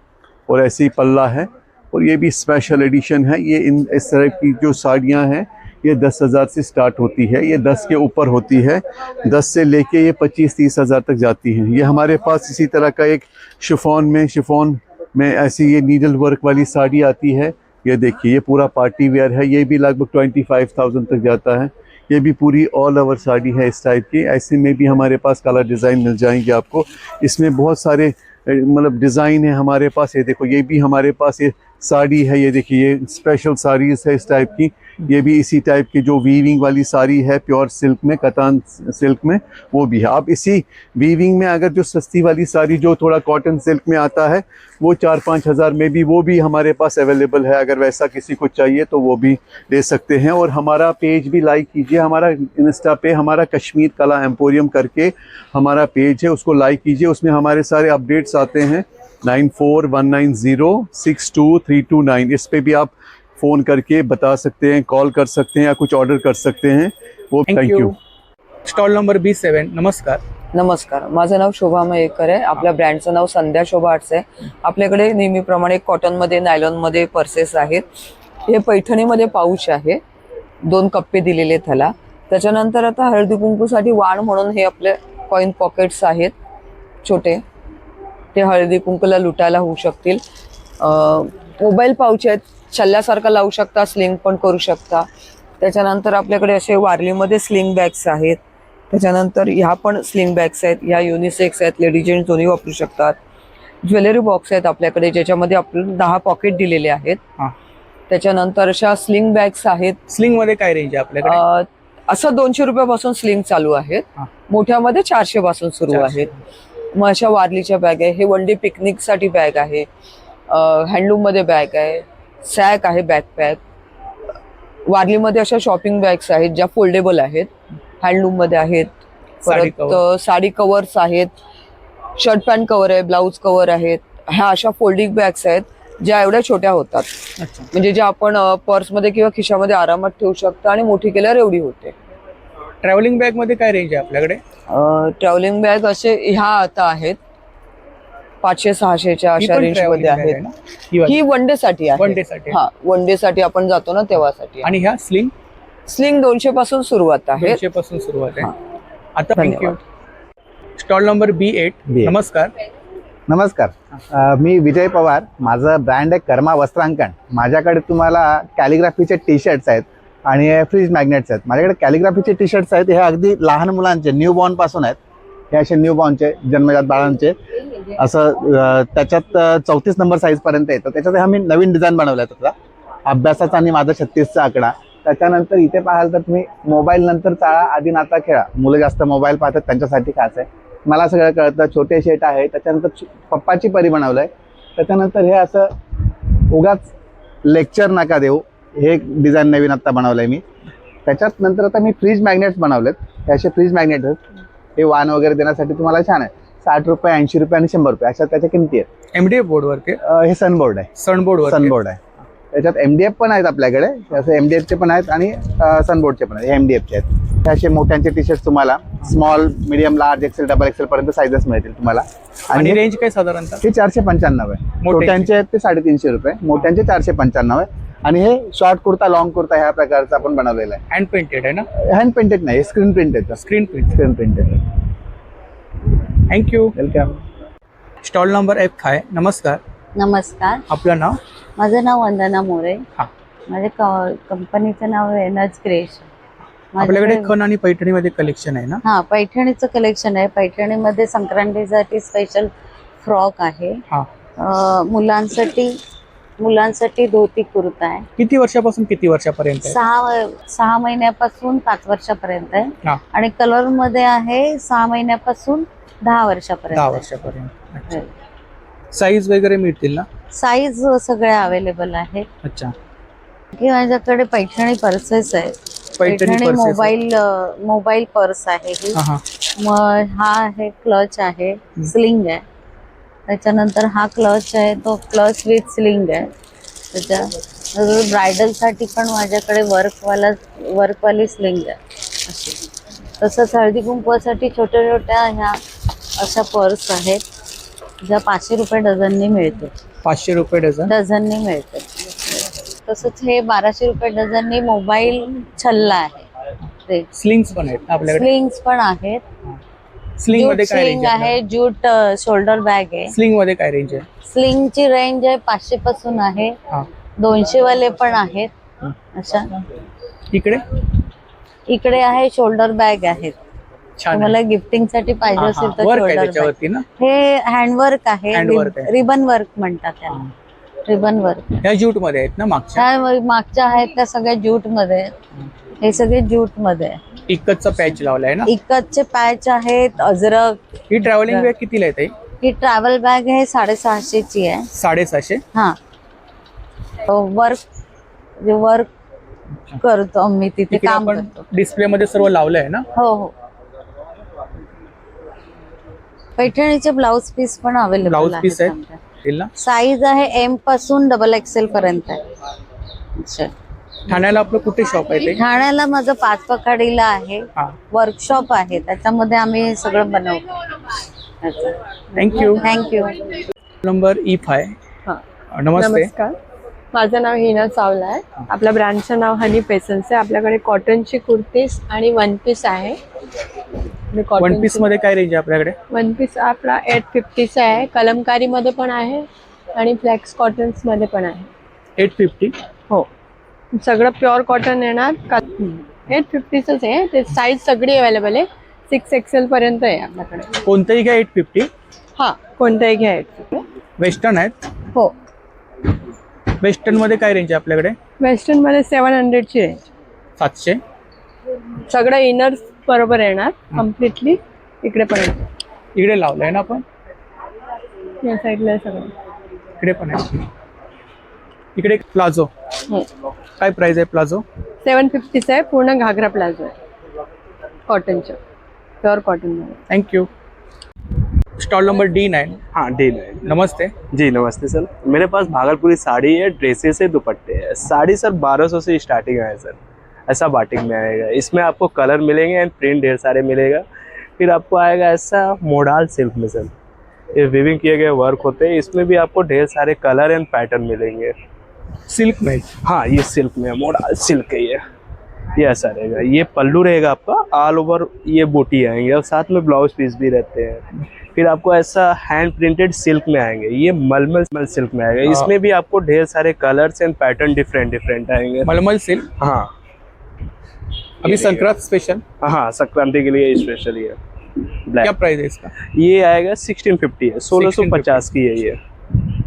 Speaker 5: और ऐसे ही पल्ला है और ये भी स्पेशल एडिशन है। ये इस तरह की जो साड़ियाँ हैं ये 10,000 से स्टार्ट होती है, ये 10 के ऊपर होती है, 10 से लेके ये 25-30 हज़ार तक जाती हैं। ये हमारे पास इसी तरह का एक शिफॉन में ऐसी ये नीडल वर्क वाली साड़ी आती है। ये देखिए ये पूरा पार्टी वेयर है, ये भी लगभग 25,000 तक जाता है। ये भी पूरी ऑल ओवर साड़ी है इस टाइप की। ऐसे में भी हमारे पास कलर डिज़ाइन मिल जाएंगे आपको। इसमें बहुत सारे मतलब डिज़ाइन है हमारे पास। ये देखो ये भी हमारे पास ये साड़ी है, ये देखिए ये स्पेशल साड़ीज़ है इस टाइप की। ये भी इसी टाइप की जो वीविंग वाली साड़ी है, प्योर सिल्क में, कतान सिल्क में, वो भी है। आप इसी वीविंग में अगर जो सस्ती वाली साड़ी जो थोड़ा कॉटन सिल्क में आता है वो 4-5 हज़ार में भी, वो भी हमारे पास अवेलेबल है। अगर वैसा किसी को चाहिए तो वो भी ले सकते हैं। और हमारा पेज भी लाइक कीजिए, हमारा इंस्टा पे हमारा कश्मीर कला एम्पोरियम करके हमारा पेज है, उसको लाइक कीजिए। उसमें हमारे सारे अपडेट्स आते हैं। 9419062329 इस पे भी आप फ़ोन करके बता सकते हैं, कॉल कर सकते हैं या कुछ ऑर्डर कर सकते हैं। वो thank you.
Speaker 8: Stall number B7. नमस्कार.
Speaker 6: नमस्कार, माझं नाव शोभा मयेकर आहे. आपल्या ब्रँडचं नाव संध्या शोभा आर्ट्स आहे. आपल्याकडे नेहमीप्रमाणे कॉटनमध्ये, नायलॉनमध्ये पर्सेस आहेत. हे पैठणीमध्ये पाऊच आहे, 2 कप्पे दिलेले त्याला. त्याच्यानंतर आता हळदी कुंकूसाठी वाण म्हणून हे आपले कॉइन पॉकेट्स आहेत छोटे, ते हळदी कुंकूला लुटायला होऊ शकतील. मोबाईल पाऊच आहेत, छल्ल्यासारखा लावू शकता, स्लिंग पण करू शकता. त्याच्यानंतर आपल्याकडे असे वारलीमध्ये स्लिंग बॅग्स आहेत. त्याच्यानंतर ह्या पण स्लिंग बॅग्स आहेत, ह्या युनिसेक्स आहेत, लेडीज जेंट्स दोन्ही वापरू शकतात. ज्वेलरी बॉक्स आहेत आपल्याकडे ज्याच्यामध्ये आपल्याला 10 पॉकेट दिलेले आहेत. त्याच्यानंतर अशा स्लिंग बॅग्स आहेत.
Speaker 8: स्लिंग मध्ये काय रेंज आहे आपल्याकडे?
Speaker 6: असं 200 रुपयापासून स्लिंग चालू आहेत, मोठ्यामध्ये 400 पासून सुरू आहेत. मग अशा वारलीच्या बॅग आहे, हे वन डे पिकनिक साठी बॅग आहे, हँडलूम मध्ये बॅग आहे, सॅक आहे, बॅकपॅक. वारलीमध्ये अशा शॉपिंग बॅग्स आहेत ज्या फोल्डेबल आहेत, हँडलूम मध्ये आहेत. परत साडी कव्हर्स आहेत, शर्ट पॅन्ट कव्हर आहे, ब्लाऊज कव्हर आहेत. ह्या अशा फोल्डिंग बॅग्स आहेत ज्या एवढ्या छोट्या होतात, म्हणजे ज्या आपण पर्समध्ये किंवा खिशामध्ये आरामात ठेवू शकतो आणि मोठी केल्यावर एवढी होते.
Speaker 8: ट्रॅव्हलिंग बॅग मध्ये काय रेंज आहे आपल्याकडे?
Speaker 6: ट्रॅव्हलिंग बॅग असे ह्या आता आहेत 500-600च्या अशा रेंज मध्ये आहेत. ही वन डे साठी आहे.
Speaker 8: वन डे साठी?
Speaker 6: हा, वन डे साठी आपण जातो ना तेव्हासाठी.
Speaker 8: आणि ह्या स्लिंग?
Speaker 6: स्लिंग 200 पासून सुरुवात आहे.
Speaker 8: 200 पासून सुरुवात आहे. आता थँक्यू. Stall number B8. नमस्कार.
Speaker 7: नमस्कार, मी विजय पवार. माझं ब्रँड आहे कर्मा वस्त्रांकन. माझ्याकडे तुम्हाला कॅलिग्राफीचे टी शर्ट्स आहेत आणि फ्रीज मॅग्नेट्स आहेत. माझ्याकडे कॅलिग्राफीचे टी शर्ट्स आहेत, हे अगदी लहान मुलांचे न्यू बॉर्न पासून आहेत. हे असे न्यू बॉर्नचे जन्मजात बाळांचे, असं त्याच्यात 34 नंबर साईजपर्यंत येतं. त्याच्यात आम्ही नवीन डिझाईन बनवला आहे त्याचा, अभ्यासाचा आणि माझा 36चा आकडा. त्याच्यानंतर इथे पाहाल तर तुम्ही मोबाईल नंतर चाळा, आधी नाता खेळा. मुलं जास्त मोबाईल पाहतात, त्यांच्यासाठी खास आहे. मला सगळं कळतं. छोटे शेट आहे, त्याच्यानंतर पप्पाची परी बनवलं आहे. त्याच्यानंतर हे असं उगाच लेक्चर नका देऊ, हे एक डिझाईन नवीन आत्ता बनवलं आहे मी. त्याच्यात नंतर आता मी फ्रीज मॅग्नेट्स बनवलेत. हे असे फ्रीज मॅग्नेट आहेत, हे वाण वगैरे देण्यासाठी तुम्हाला छान आहे. 60 रुपये, 80 रुपये आणि 100 रुपये अशा त्याच्या किमती आहेत.
Speaker 8: MDF बोर्डवर
Speaker 7: हे सनबोर्ड आहे. सनबोर्ड आहे. त्याच्यात MDF पण आहेत आपल्याकडे, असे MDFचे पण आहेत आणि सनबोर्डचे पण आहेत. हे MDFचे आहेत. हे असे मोठ्यांचे टी शर्ट तुम्हाला small, medium, large, XL, double XL पर्यंत साईजेस मिळतील तुम्हाला.
Speaker 8: आणि रेंज काय साधारणतः?
Speaker 7: हे 495 आहे. छोट्यांचे आहेत ते 350 रुपये, मोठ्यांचे 495 आहे. आणि हे शॉर्ट कुर्ता, लॉंग कुर्ता ह्या प्रकारचा आपण बनवलेला आहे.
Speaker 8: हँड पेंटेड आहे ना?
Speaker 7: हँड पेंटेड नाही, screen printed.
Speaker 8: Screen printed. Thank you.
Speaker 7: Welcome.
Speaker 8: Stall number F आहे. नमस्कार.
Speaker 11: नमस्कार,
Speaker 8: आपलं नाव?
Speaker 11: माझं नाव वंदना मोरे.
Speaker 8: हा.
Speaker 11: माझ्या कंपनीचं नाव आहे नज क्रिएशन.
Speaker 8: आपल्याकडे खण आणि पैठणीमध्ये कलेक्शन आहे ना?
Speaker 11: हा, पैठणीचं कलेक्शन आहे. पैठणीमध्ये संक्रांतीसाठी स्पेशल फ्रॉक आहे. मुलांसाठी धोती कुर्ता आहे.
Speaker 8: किती वर्षापासून किती वर्षापर्यंत?
Speaker 11: 6 महिन्यापासून 5 वर्षापर्यंत आहे. आणि कलर मध्ये आहे 6 महिन्यापासून 10 वर्षापर्यंत.
Speaker 8: 10 वर्षापर्यंत. साईज वगैरे मिळतील ना?
Speaker 11: साईज सगळ्या अवेलेबल आहे.
Speaker 8: अच्छा.
Speaker 11: माझ्याकडे पैठणी पर्सेस आहेत. पैठणी मोबाईल पर्स आहे ही. मग हा आहे क्लच आहे, स्लिंग आहे. त्याच्यानंतर हा क्लच आहे, तो क्लच विथ स्लिंग आहे. त्याच्या ब्रायडल साठी पण माझ्याकडे वर्कवाली स्लिंग आहे अशी. तसंच हळदी कुंकवासाठी छोट्या छोट्या ह्या अशा पर्स आहेत, ज्या 500 रुपये डझननी मिळते.
Speaker 8: 500 रुपये
Speaker 11: डझननी मिळते. तसंच हे 1200 रुपये डझननी मोबाईल छल्ला आहे.
Speaker 8: स्लिंग्स पण आहेत आपल्याकडे?
Speaker 11: स्लिंग्स पण आहेत.
Speaker 8: स्लिंग मध्ये काय रेंज
Speaker 11: आहे? ज्यूट शोल्डर बॅग आहे.
Speaker 8: स्लिंग मध्ये काय रेंज आहे?
Speaker 11: स्लिंगची रेंज आहे 500 पासून आहे, 200 वाले पण आहेत अशा. इकडे आहे शोल्डर बॅग आहेत. तुम्हाला गिफ्टिंग साठी पाहिजे असेल तर शोल्डर बॅग. हे हँडवर्क आहे, रिबन वर्क म्हणतात त्याला. Ribbon work.
Speaker 8: ह्या ज्यूट मध्ये आहेत ना?
Speaker 11: मागच्या आहेत त्या सगळ्या ज्यूट मध्ये. हे सगळे ज्यूट मध्ये.
Speaker 8: इक्कतचा पॅच लावलाय ना?
Speaker 11: इक्कतचे पॅच आहेत, अजरक.
Speaker 8: ही ट्रॅव्हलिंग बॅग कितीला येते?
Speaker 11: ही ट्रॅव्हल बॅग आहे 650 ची आहे.
Speaker 8: 650?
Speaker 11: हा. वर्क करतो आम्ही तिथे, काम करतो.
Speaker 8: डिस्प्ले मध्ये सर्व लावलंय ना?
Speaker 11: हो. पैठणीचे ब्लाउज पीस पण अवेलेबल आहेत. साईज आहे M पासून XXL पर्यंत आहे.
Speaker 8: ठाण्याला आपलं कुठे शॉप आहे ते?
Speaker 11: ठाण्याला माझं पाचपखाडीला आहे. वर्कशॉप आहे, त्याच्यामध्ये आम्ही सगळं बनवतो.
Speaker 8: थँक्यू. Number E5.
Speaker 12: नमस्कार, माझं नाव हिना चावला आहे. आपल्या ब्रँडचं नाव हनी पेसन्स आहे. आपल्याकडे कॉटनची कुर्तीज आणि वन पीस आहे.
Speaker 8: वन पीस मध्ये काय रेंज आहे आपल्याकडे?
Speaker 12: वन पीस आपला 850चा आहे. कलमकारी मध्ये पण आहे आणि फ्लेक्स कॉटन्स मध्ये पण आहे.
Speaker 8: 850.
Speaker 12: हो, सगळं प्युअर कॉटन येणार. 850च आहे. ते साईज सगळी अवेलेबल आहे. 6XL पर्यंत आहे आपल्याकडे.
Speaker 8: कोणतंही घ्या 850.
Speaker 12: हा, कोणताही घ्या 850.
Speaker 8: वेस्टर्न आहेत.
Speaker 12: हो,
Speaker 8: वेस्टर्न मध्ये काय रेंज आहे आपल्याकडे?
Speaker 12: वेस्टर्न मध्ये 700ची रेंज.
Speaker 8: 700.
Speaker 12: सगळं इनर्स बरोबर येणार कम्प्लिटली. इकडे पण आहे.
Speaker 8: इकडे लावलंय ना आपण?
Speaker 12: या साईडला सगळं.
Speaker 8: इकडे पण आहे. इकडे प्लाझो. काय प्राइस आहे प्लाझो?
Speaker 12: 750चा आहे. पूर्ण घागरा प्लाझो आहे कॉटनचं, प्युअर कॉटन मध्ये.
Speaker 8: Thank you. Stall number D9.
Speaker 13: हाँ D9.
Speaker 8: नमस्ते
Speaker 13: जी नमस्ते सर. मेरे पास भागलपुरी साड़ी है, ड्रेसेस है, दुपट्टे है. साड़ी सर 1200 से स्टार्टिंग है सर. ऐसा बाटिक में आएगा. इसमें आपको कलर मिलेंगे एंड प्रिंट ढेर सारे मिलेगा. फिर आपको आएगा ऐसा मोडाल सिल्क में सर. ये विविंग किए गए वर्क होते हैं. इसमें भी आपको ढेर सारे कलर एंड पैटर्न मिलेंगे.
Speaker 8: सिल्क में?
Speaker 13: हाँ, ये सिल्क में मोडाल सिल्क है. ये ऐसा रहेगा. ये पल्लू रहेगा आपका, ऑल ओवर ये बूटी आएंगे और साथ में ब्लाउज पीस भी रहते हैं. फिर आपको ऐसा हैंड प्रिंटेड सिल्क में आएंगे. ये मलमल सिल्क में आएगा. इसमें भी आपको ढेर सारे कलर्स एंड पैटर्न डिफरेंट आएंगे.
Speaker 8: मलमल सिल्क.
Speaker 13: हाँ,
Speaker 8: अभी संक्रांत स्पेशल.
Speaker 13: हाँ, संक्रांति के लिए स्पेशल ये
Speaker 8: क्या प्राइस है इसका?
Speaker 13: ये आएगा 1650 है. 1650 की है ये.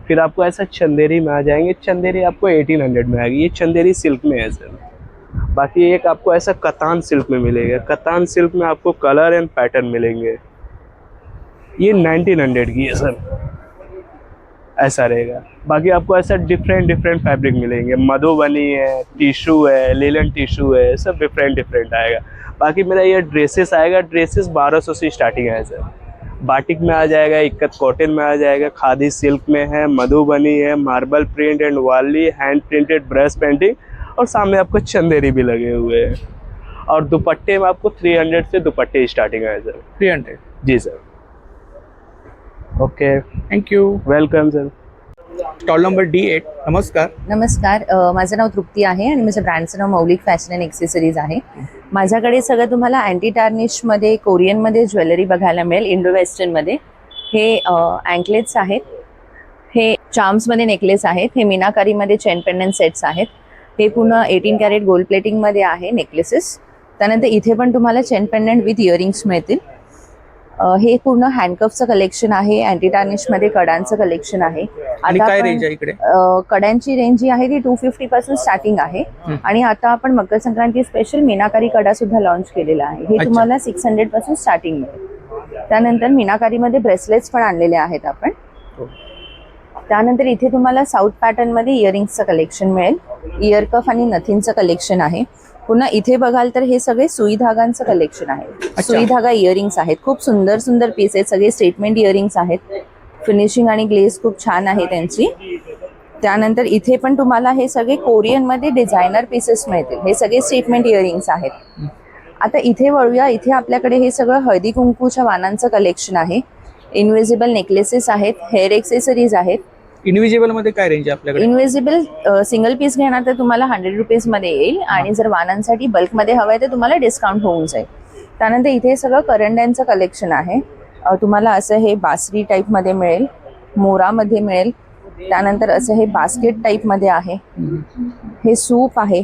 Speaker 13: फिर आपको ऐसा चंदेरी में आ जाएंगे. चंदेरी आपको 1800 में आएगी. ये चंदेरी सिल्क में है सर. बाकी एक आपको ऐसा कतान सिल्क में मिलेगा. कतान सिल्क में आपको कलर एंड पैटर्न मिलेंगे. ये 1900 की है सर. ऐसा रहेगा. बाकी आपको ऐसा डिफरेंट फैब्रिक मिलेंगे. मधुबनी है, टिश्यू है, लेलन टिश्यू है, सब डिफरेंट आएगा. बाकी मेरा ये ड्रेसेस आएगा. ड्रेसेस 1200 से स्टार्टिंग है सर. बाटिक में आ जाएगा, इक्कत कॉटन में आ जाएगा, खादी सिल्क में है, मधुबनी है, मार्बल प्रिंट एंड वाली, हैंड प्रिंटेड ब्रश पेंटिंग और सामने आपको चंदेरी भी लगे हुए हैं. और दुपट्टे में आपको 300 से दुपट्टे स्टार्टिंग है सर.
Speaker 8: 300.
Speaker 13: जी sir. Okay,
Speaker 8: thank you.
Speaker 13: Welcome sir.
Speaker 8: Stall number D8. नमस्कार.
Speaker 14: नमस्कार. माझं नाव तृप्ती आहे आणि माझ्या ब्रँडचं नाव मौलिक फॅशन अँड एक्सेसरीज आहे. माझ्याकडे सगळं तुम्हाला अँटी टार्निशमध्ये, कोरियनमध्ये ज्वेलरी बघायला मिळेल. इंडो वेस्टर्नमध्ये हे अँकलेट्स आहेत. हे चार्म्समध्ये नेकलेस आहेत. हे मीनाकारीमध्ये चेन पेंडंट सेट्स आहेत. हे पूर्ण 18 कॅरेट गोल्ड प्लेटिंगमध्ये आहे नेकलेसेस. त्यानंतर इथे पण तुम्हाला चेन पेंडंट विथ इयरिंग्स मिळतील. हे पूर्ण हँडकफचं कलेक्शन आहे. अँटी टार्निशमध्ये कडांचं कलेक्शन आहे.
Speaker 8: आणि काय रेंज आहे इकडे?
Speaker 14: कड्यांची रेंज जी आहे ती 250 पासून स्टार्टिंग आहे. आणि आता आपण मकर संक्रांती स्पेशल मीनाकारी कडा सुद्धा लॉन्च केलेला आहे. हे तुम्हाला 600 पासून स्टार्टिंग मिळेल. त्यानंतर मीनाकारीमध्ये ब्रेसलेट्स पण आणलेले आहेत आपण. त्यानंतर इथे तुम्हाला साऊथ पॅटर्न मध्ये इयरिंग्सचं कलेक्शन मिळेल. इयर कफ आणि नथिंगचं कलेक्शन आहे. पुन्हा इथे बघाल तर हे सगळे सुई धागांचं कलेक्शन आहे. सुई धागा इयरिंग्स आहेत. खूप सुंदर पीस आहेत. सगळे स्टेटमेंट इयरिंग्स आहेत. फिनिशिंग आणि ग्लेज खूप छान आहे त्यांची. त्यानंतर इथे पण तुम्हाला हे सगळे कोरियन मध्ये डिझायनर पीसेस मिळतील. हे सगळे स्टेटमेंट इयरिंग्स आहेत. आता इथे वळूया. इथे आपल्याकडे हे सगळं हळदी कुंकूच्या वाणांचं कलेक्शन आहे. इनविजिबल नेकलेसेस आहेत. हेअर एक्सेसरीज आहेत.
Speaker 8: इनविजिबल मध्ये काय रेंज आहे आपल्याकडे?
Speaker 14: इनविजिबल सिंगल पीस घेणार तर तुम्हाला 100 रुपीज मध्ये येईल. आणि जर वाणांसाठी बल्क मध्ये हवंय तर तुम्हाला डिस्काउंट होऊन जाईल. त्यानंतर इथे सगळं करंड्यांचं कलेक्शन आहे. तुम्हाला असं हे बासरी टाईप मध्ये मिळेल. मोरामध्ये मिळेल. त्यानंतर असं हे बास्केट टाईप मध्ये आहे. हे सूप आहे.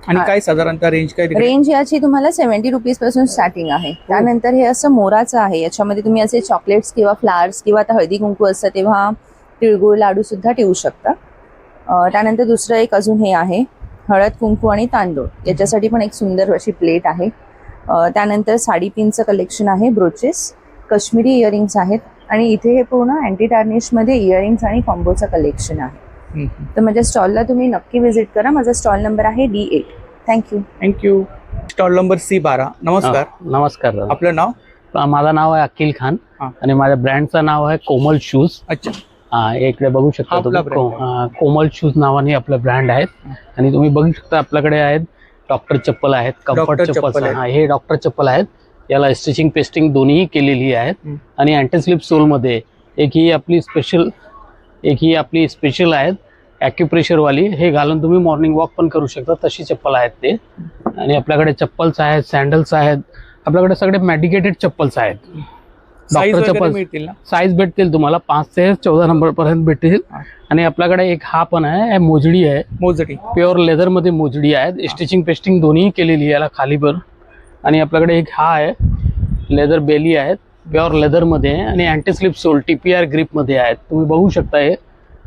Speaker 8: आणि काय साधारणतः रेंज काय?
Speaker 14: रेंज याची तुम्हाला 70 रुपीज पासून स्टार्टिंग आहे. त्यानंतर हे असं मोराचं आहे. याच्यामध्ये तुम्ही असे चॉकलेट्स किंवा फ्लावर्स किंवा आता हळदी कुंकू असतं तेव्हा तिळगुळ लाडू सुद्धा ठेवू शकता. त्यानंतर दुसरं एक अजून हे आहे हळद कुंकू आणि तांदूळ. याच्यासाठी पण एक सुंदर अशी प्लेट आहे. त्यानंतर साडी पिनचं कलेक्शन आहे. ब्रोचेस, काश्मीरी इयरिंग्स आहेत. आणि इथे हे पूर्ण अँटी टार्निशमध्ये इयरिंग्स आणि कॉम्बोचं कलेक्शन आहे. तर माझ्या स्टॉलला तुम्ही नक्की व्हिजिट करा. माझा स्टॉल नंबर आहे D8. Thank you.
Speaker 8: Stall number C12. नमस्कार.
Speaker 15: नमस्कार.
Speaker 8: आपलं नाव?
Speaker 15: माझं नाव आहे अखिल खान आणि माझ्या ब्रँडचं नाव आहे कोमल शूज.
Speaker 8: अच्छा.
Speaker 15: इकडे बघू शकता तुम्ही. कोमल शूज नावाने आपलं ब्रँड आहे. आणि तुम्ही बघू शकता आपल्याकडे आहेत डॉक्टर चप्पल आहेत, कम्फर्ट चप्पल. हे डॉक्टर चप्पल आहेत. याला स्टिचिंग पेस्टिंग दोन्ही केलेली आहेत. आणि अँटी स्लिप सोल मध्ये एक ही आपली स्पेशल आहेत ॲक्युप्रेशर वाली. हे घालून तुम्ही मॉर्निंग वॉक पण करू शकता. तशी चप्पल आहेत ते. आणि आपल्याकडे चप्पल्स आहेत, सँडल्स आहेत. आपल्याकडे सगळे मेडिकेटेड चप्पल्स आहेत.
Speaker 8: Size
Speaker 15: डॉक्टर
Speaker 8: वगैरे
Speaker 15: चप्पल
Speaker 8: मिळतील ना?
Speaker 15: साईज भेटतील तुम्हाला 5 ते 14 नंबर पर्यंत भेटतील. आणि आपल्याकडे एक हा पण आहे, मोजडी आहे,
Speaker 8: मोजडी
Speaker 15: प्युअर लेदर मध्ये मोजडी आहे. स्टिचिंग पेस्टिंग दोन्ही केलेली आहे याला खाली पण. आणि आपल्याकडे एक हा आहे, लेदर बेली आहेत, प्युअर लेदर मध्ये आहे आणि anti slip sole TPR grip मध्ये आहेत, तुम्ही बघू शकता हे.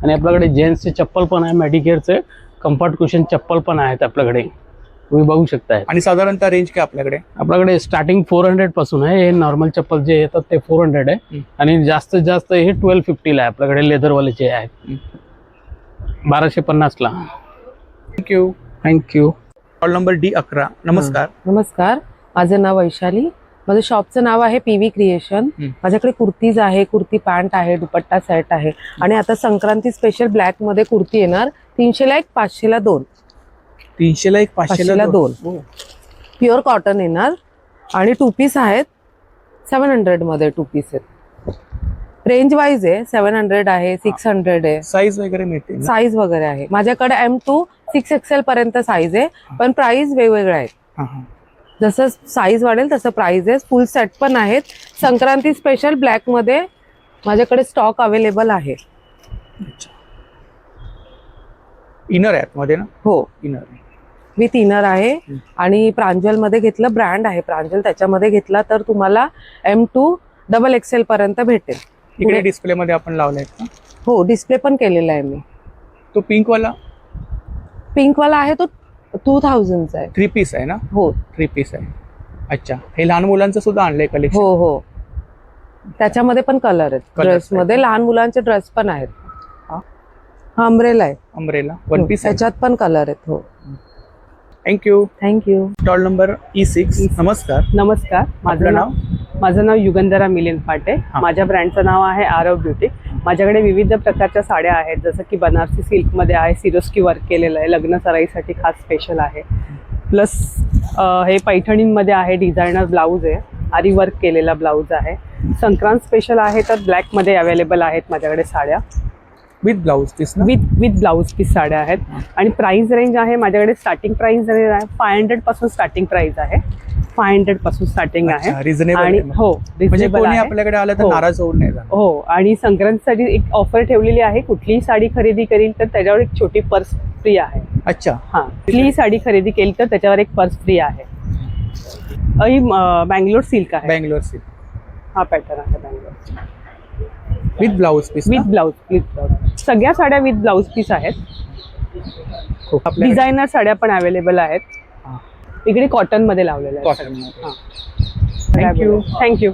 Speaker 15: आणि आपल्याकडे जेंट्सचे चप्पल पण आहे, मेडिकेअरचे कम्फर्ट कुशन चप्पल पण आहेत आपल्याकडे, तुम्ही बघू शकताय.
Speaker 8: आणि साधारणतः रेंज काय
Speaker 15: आपल्याकडे स्टार्टिंग 400 पासून आहे. हे नॉर्मल चप्पल जे येतात ते 400 आहे. आणि जास्तीत जास्त हे 1250 ला आहे आपल्याकडे, लेदरवाले जे आहेत 1250 ला.
Speaker 8: थँक्यू. Stall number D11. नमस्कार.
Speaker 16: नमस्कार, माझं नाव वैशाली. माझं शॉपचं नाव आहे PV क्रिएशन. माझ्याकडे कुर्तीज आहे, कुर्ती पॅन्ट आहे, दुपट्टा सेट आहे. आणि आता संक्रांती स्पेशल ब्लॅक मध्ये कुर्ती येणार 300 ला 1 500 ला 2.
Speaker 8: 300 ला 1 500 ला 2.
Speaker 16: प्युअर कॉटन येणार. आणि 2 पीस आहेत 700 मध्ये. 2 पीस आहेत, रेंज वाईज आहे. 700 आहे, 600 आहे.
Speaker 8: साईज वगैरे मिळते?
Speaker 16: साईज वगैरे आहे माझ्याकडे. M2 6XL पर्यंत साईज आहे, पण प्राइस वेगवेगळे आहेत. जसं साईज वाढेल तसं प्राइस आहे. फुल सेट पण आहेत. संक्रांती स्पेशल ब्लॅक मध्ये माझ्याकडे स्टॉक अवेलेबल आहे.
Speaker 8: इनर आहे मध्ये ना?
Speaker 16: हो,
Speaker 8: इनर
Speaker 16: विथ इनर आहे. आणि प्रांजल मध्ये घेतलं, ब्रँड आहे प्रांजल, त्याच्यामध्ये घेतला तर तुम्हाला M2 XXL पर्यंत भेटेल.
Speaker 8: इकडे डिस्प्ले मध्ये आपण लावलाय का?
Speaker 16: हो, डिस्प्ले पण केलेला आहे मी.
Speaker 8: तो पिंक वाला
Speaker 16: आहे तो 2000 चा आहे.
Speaker 8: 3 पीस आहे ना?
Speaker 16: हो,
Speaker 8: 3 पीस आहे. अच्छा, हे लहान मुलांचं सुद्धा आणलंय कलेक्शन?
Speaker 16: हो हो, त्याच्यामध्ये पण कलर आहेत. ड्रेस मध्ये लहान मुलांचे ड्रेस पण आहेत. हा अम्ब्रेला आहे.
Speaker 8: अम्ब्रेला 1 पीस आहे,
Speaker 16: त्याच्यात पण कलर आहेत. हो,
Speaker 8: थँक्यू.
Speaker 16: Stall
Speaker 8: number E6. नमस्कार.
Speaker 17: माझं नाव युगंधरा मिलिंद पाटे. माझ्या ब्रँडचं नाव आहे आरव ब्युटी. माझ्याकडे विविध प्रकारच्या साड्या आहेत, जसं की बनारसी सिल्कमध्ये आहे, सिरोस्की वर्क केलेलं आहे, लग्न सराईसाठी खास स्पेशल आहे. प्लस हे पैठणींमध्ये आहे, डिझायनर ब्लाऊज आहे, आरी वर्क केलेला ब्लाऊज आहे. संक्रांत स्पेशल आहे तर ब्लॅकमध्ये अवेलेबल आहेत माझ्याकडे साड्या.
Speaker 8: With blouse piece?
Speaker 17: With blouse piece साड्या आहेत. आणि प्राइस रेंज आहे माझ्याकडे, स्टार्टिंग प्राइस रेंज आहे 500 पासून स्टार्टिंग प्राइस आहे. 500 पासून स्टार्टिंग आहे.
Speaker 8: आणि
Speaker 17: हो,
Speaker 8: म्हणजे कोणी आपल्याकडे आलं तर नाराज होऊ नये.
Speaker 17: हो, आणि संक्रांतीसाठी एक ऑफर ठेवलेली आहे. कुठलीही साडी खरेदी करील तर त्याच्यावर एक छोटी पर्स फ्री आहे.
Speaker 8: अच्छा.
Speaker 17: हा, कुठलीही साडी खरेदी केली तर त्याच्यावर एक पर्स फ्री आहे. ही बँगलोर सिल्क आहे.
Speaker 8: बँगलोर सिल्क
Speaker 17: हा पॅटर्न आहे Bangalore.
Speaker 8: With blouse piece?
Speaker 17: With blouse. सगळ्या साड्या विथ ब्लाऊज पीस आहेत. डिझायनर साड्या पण अवेलेबल आहेत. इकडे कॉटन मध्ये लावलेल्या आहेत. थँक्यू.